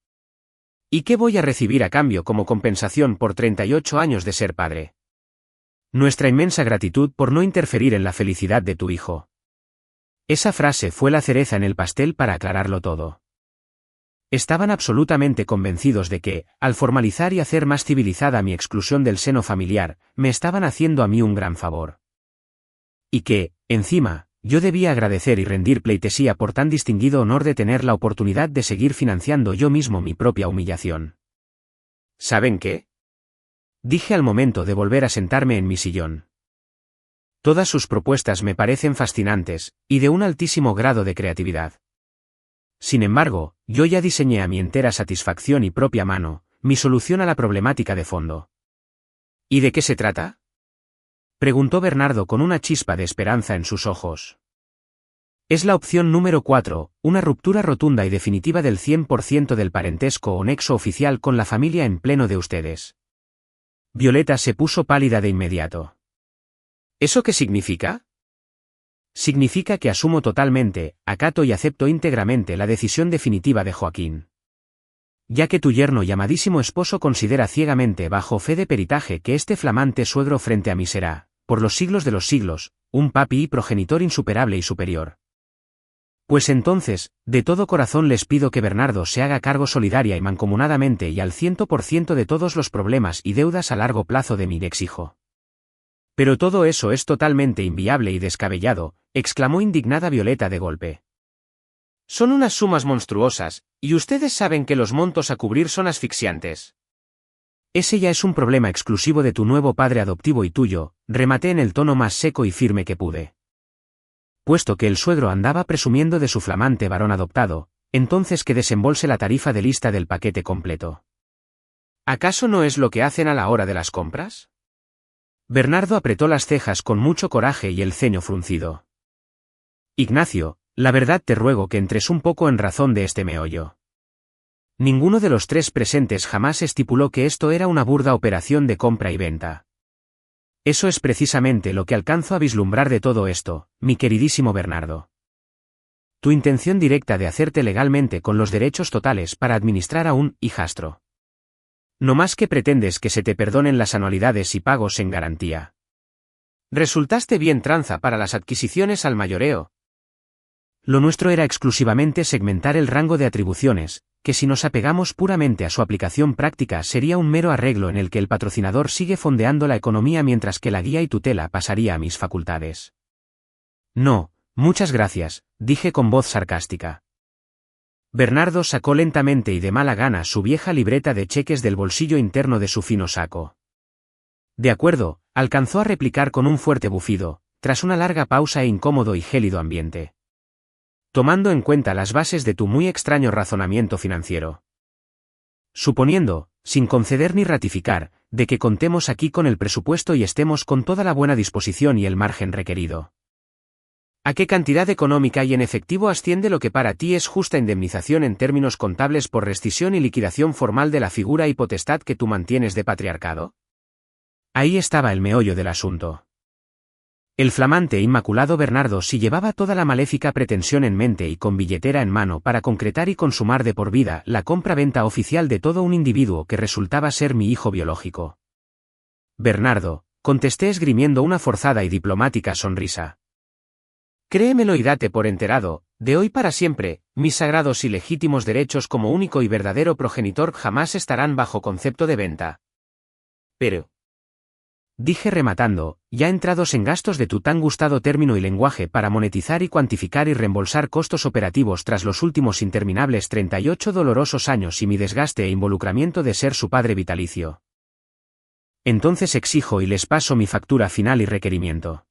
¿Y qué voy a recibir a cambio como compensación por 38 años de ser padre? Nuestra inmensa gratitud por no interferir en la felicidad de tu hijo. Esa frase fue la cereza en el pastel para aclararlo todo. Estaban absolutamente convencidos de que, al formalizar y hacer más civilizada mi exclusión del seno familiar, me estaban haciendo a mí un gran favor. Y que, encima, yo debía agradecer y rendir pleitesía por tan distinguido honor de tener la oportunidad de seguir financiando yo mismo mi propia humillación. ¿Saben qué? Dije al momento de volver a sentarme en mi sillón. Todas sus propuestas me parecen fascinantes, y de un altísimo grado de creatividad. Sin embargo, yo ya diseñé a mi entera satisfacción y propia mano, mi solución a la problemática de fondo. ¿Y de qué se trata? Preguntó Bernardo con una chispa de esperanza en sus ojos. Es la opción número 4, una ruptura rotunda y definitiva del 100% del parentesco o nexo oficial con la familia en pleno de ustedes. Violeta se puso pálida de inmediato. ¿Eso qué significa? Significa que asumo totalmente, acato y acepto íntegramente la decisión definitiva de Joaquín. Ya que tu yerno y amadísimo esposo considera ciegamente bajo fe de peritaje que este flamante suegro frente a mí será, por los siglos de los siglos, un papi y progenitor insuperable y superior. Pues entonces, de todo corazón les pido que Bernardo se haga cargo solidaria y mancomunadamente y al 100% de todos los problemas y deudas a largo plazo de mi ex hijo. Pero todo eso es totalmente inviable y descabellado, exclamó indignada Violeta de golpe. Son unas sumas monstruosas, y ustedes saben que los montos a cubrir son asfixiantes. Ese ya es un problema exclusivo de tu nuevo padre adoptivo y tuyo, rematé en el tono más seco y firme que pude. Puesto que el suegro andaba presumiendo de su flamante varón adoptado, entonces que desembolse la tarifa de lista del paquete completo. ¿Acaso no es lo que hacen a la hora de las compras? Bernardo apretó las cejas con mucho coraje y el ceño fruncido. Ignacio, la verdad te ruego que entres un poco en razón de este meollo. Ninguno de los tres presentes jamás estipuló que esto era una burda operación de compra y venta. Eso es precisamente lo que alcanzo a vislumbrar de todo esto, mi queridísimo Bernardo. Tu intención directa de hacerte legalmente con los derechos totales para administrar a un hijastro. No más que pretendes que se te perdonen las anualidades y pagos en garantía. Resultaste bien tranza para las adquisiciones al mayoreo. Lo nuestro era exclusivamente segmentar el rango de atribuciones, que si nos apegamos puramente a su aplicación práctica sería un mero arreglo en el que el patrocinador sigue fondeando la economía mientras que la guía y tutela pasaría a mis facultades. No, Muchas gracias, dije con voz sarcástica. Bernardo sacó lentamente y de mala gana su vieja libreta de cheques del bolsillo interno de su fino saco. De acuerdo, alcanzó a replicar con un fuerte bufido, tras una larga pausa e incómodo y gélido ambiente. Tomando en cuenta las bases de tu muy extraño razonamiento financiero. Suponiendo, sin conceder ni ratificar, de que contemos aquí con el presupuesto y estemos con toda la buena disposición y el margen requerido. ¿A qué cantidad económica y en efectivo asciende lo que para ti es justa indemnización en términos contables por rescisión y liquidación formal de la figura y potestad que tú mantienes de patriarcado? Ahí estaba el meollo del asunto. El flamante e inmaculado Bernardo si llevaba toda la maléfica pretensión en mente y con billetera en mano para concretar y consumar de por vida la compra-venta oficial de todo un individuo que resultaba ser mi hijo biológico. Bernardo, contesté esgrimiendo una forzada y diplomática sonrisa. Créemelo y date por enterado, de hoy para siempre, mis sagrados y legítimos derechos como único y verdadero progenitor jamás estarán bajo concepto de venta. Pero, dije rematando, ya entrados en gastos de tu tan gustado término y lenguaje para monetizar y cuantificar y reembolsar costos operativos tras los últimos interminables 38 dolorosos años y mi desgaste e involucramiento de ser su padre vitalicio. Entonces exijo y les paso mi factura final y requerimiento.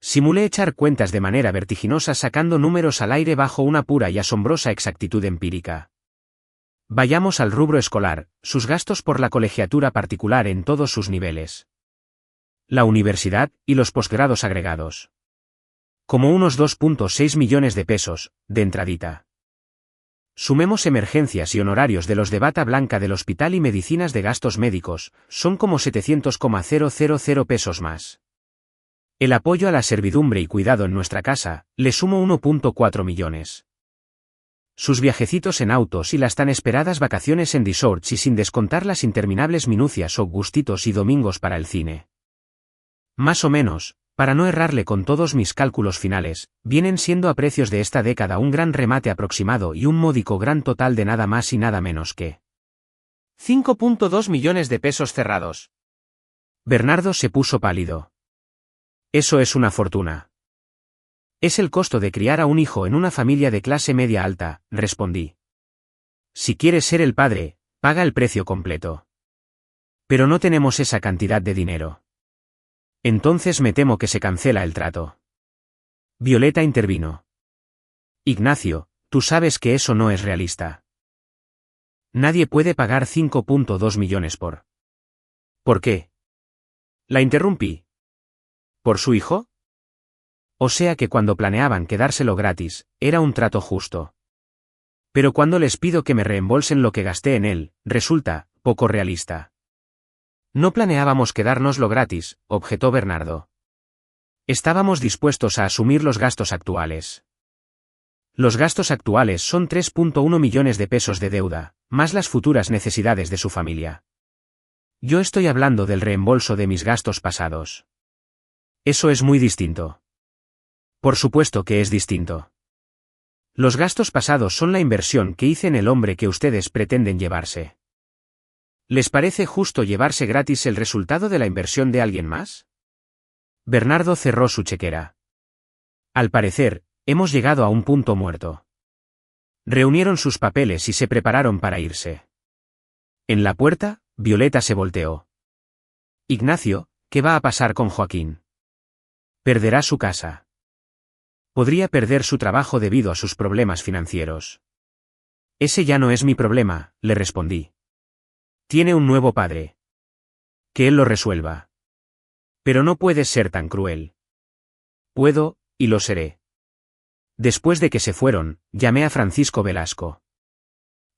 Simulé echar cuentas de manera vertiginosa sacando números al aire bajo una pura y asombrosa exactitud empírica. Vayamos al rubro escolar, sus gastos por la colegiatura particular en todos sus niveles. La universidad y los posgrados agregados. Como unos 2.6 millones de pesos, de entradita. Sumemos emergencias y honorarios de los de bata blanca del hospital y medicinas de gastos médicos, son como 700,000 pesos más. El apoyo a la servidumbre y cuidado en nuestra casa, le sumo 1.4 millones. Sus viajecitos en autos y las tan esperadas vacaciones en resorts y sin descontar las interminables minucias o gustitos y domingos para el cine. Más o menos, para no errarle con todos mis cálculos finales, vienen siendo a precios de esta década un gran remate aproximado y un módico gran total de nada más y nada menos que 5.2 millones de pesos cerrados. Bernardo se puso pálido. Eso es una fortuna. Es el costo de criar a un hijo en una familia de clase media alta, respondí. Si quieres ser el padre, paga el precio completo. Pero no tenemos esa cantidad de dinero. Entonces me temo que se cancela el trato. Violeta intervino. Ignacio, tú sabes que eso no es realista. Nadie puede pagar 5.2 millones por... ¿Por qué? La interrumpí. ¿Por su hijo? O sea que cuando planeaban quedárselo gratis, era un trato justo. Pero cuando les pido que me reembolsen lo que gasté en él, resulta poco realista. No planeábamos quedárnoslo gratis, objetó Bernardo. Estábamos dispuestos a asumir los gastos actuales. Los gastos actuales son 3.1 millones de pesos de deuda, más las futuras necesidades de su familia. Yo estoy hablando del reembolso de mis gastos pasados. Eso es muy distinto. Por supuesto que es distinto. Los gastos pasados son la inversión que hice en el hombre que ustedes pretenden llevarse. ¿Les parece justo llevarse gratis el resultado de la inversión de alguien más? Bernardo cerró su chequera. Al parecer, hemos llegado a un punto muerto. Reunieron sus papeles y se prepararon para irse. En la puerta, Violeta se volteó. Ignacio, ¿qué va a pasar con Joaquín? Perderá su casa. Podría perder su trabajo debido a sus problemas financieros. Ese ya no es mi problema, le respondí. Tiene un nuevo padre. Que él lo resuelva. Pero no puedes ser tan cruel. Puedo, y lo seré. Después de que se fueron, llamé a Francisco Velasco.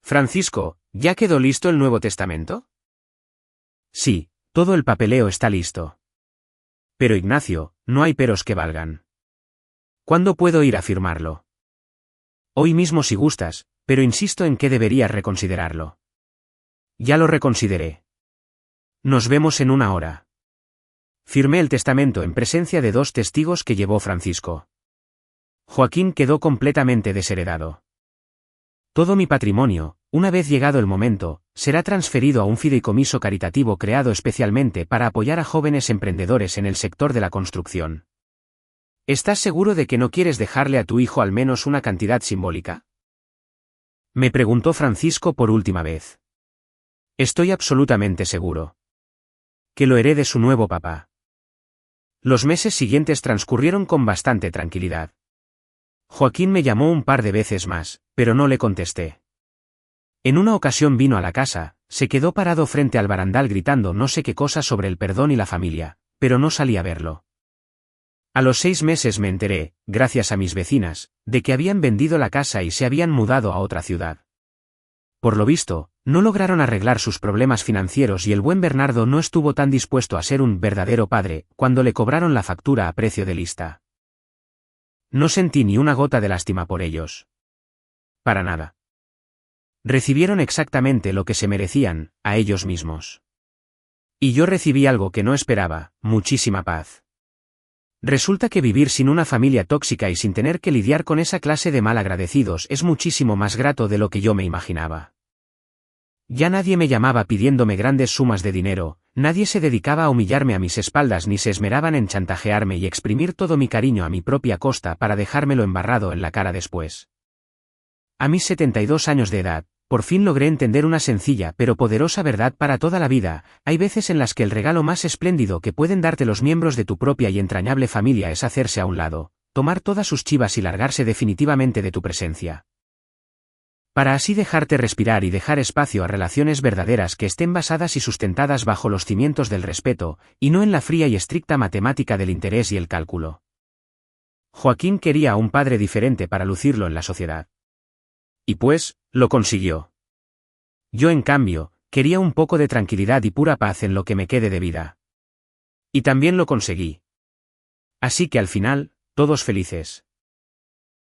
Francisco, ¿ya quedó listo el Nuevo Testamento? Sí, todo el papeleo está listo. Pero Ignacio, no hay peros que valgan. ¿Cuándo puedo ir a firmarlo? Hoy mismo si gustas, pero insisto en que deberías reconsiderarlo. Ya lo reconsideré. Nos vemos en una hora. Firmé el testamento en presencia de 2 testigos que llevó Francisco. Joaquín quedó completamente desheredado. Todo mi patrimonio, una vez llegado el momento, será transferido a un fideicomiso caritativo creado especialmente para apoyar a jóvenes emprendedores en el sector de la construcción. ¿Estás seguro de que no quieres dejarle a tu hijo al menos una cantidad simbólica? Me preguntó Francisco por última vez. Estoy absolutamente seguro. Que lo herede su nuevo papá. Los meses siguientes transcurrieron con bastante tranquilidad. Joaquín me llamó un par de veces más, pero no le contesté. En una ocasión vino a la casa, se quedó parado frente al barandal gritando no sé qué cosa sobre el perdón y la familia, pero no salí a verlo. A los 6 meses me enteré, gracias a mis vecinas, de que habían vendido la casa y se habían mudado a otra ciudad. Por lo visto, no lograron arreglar sus problemas financieros y el buen Bernardo no estuvo tan dispuesto a ser un verdadero padre cuando le cobraron la factura a precio de lista. No sentí ni una gota de lástima por ellos. Para nada. Recibieron exactamente lo que se merecían, a ellos mismos. Y yo recibí algo que no esperaba, muchísima paz. Resulta que vivir sin una familia tóxica y sin tener que lidiar con esa clase de malagradecidos es muchísimo más grato de lo que yo me imaginaba. Ya nadie me llamaba pidiéndome grandes sumas de dinero, nadie se dedicaba a humillarme a mis espaldas ni se esmeraban en chantajearme y exprimir todo mi cariño a mi propia costa para dejármelo embarrado en la cara después. A mis 72 años de edad, por fin logré entender una sencilla pero poderosa verdad para toda la vida: hay veces en las que el regalo más espléndido que pueden darte los miembros de tu propia y entrañable familia es hacerse a un lado, tomar todas sus chivas y largarse definitivamente de tu presencia. Para así dejarte respirar y dejar espacio a relaciones verdaderas que estén basadas y sustentadas bajo los cimientos del respeto, y no en la fría y estricta matemática del interés y el cálculo. Joaquín quería a un padre diferente para lucirlo en la sociedad. Y pues, lo consiguió. Yo en cambio, quería un poco de tranquilidad y pura paz en lo que me quede de vida. Y también lo conseguí. Así que al final, todos felices.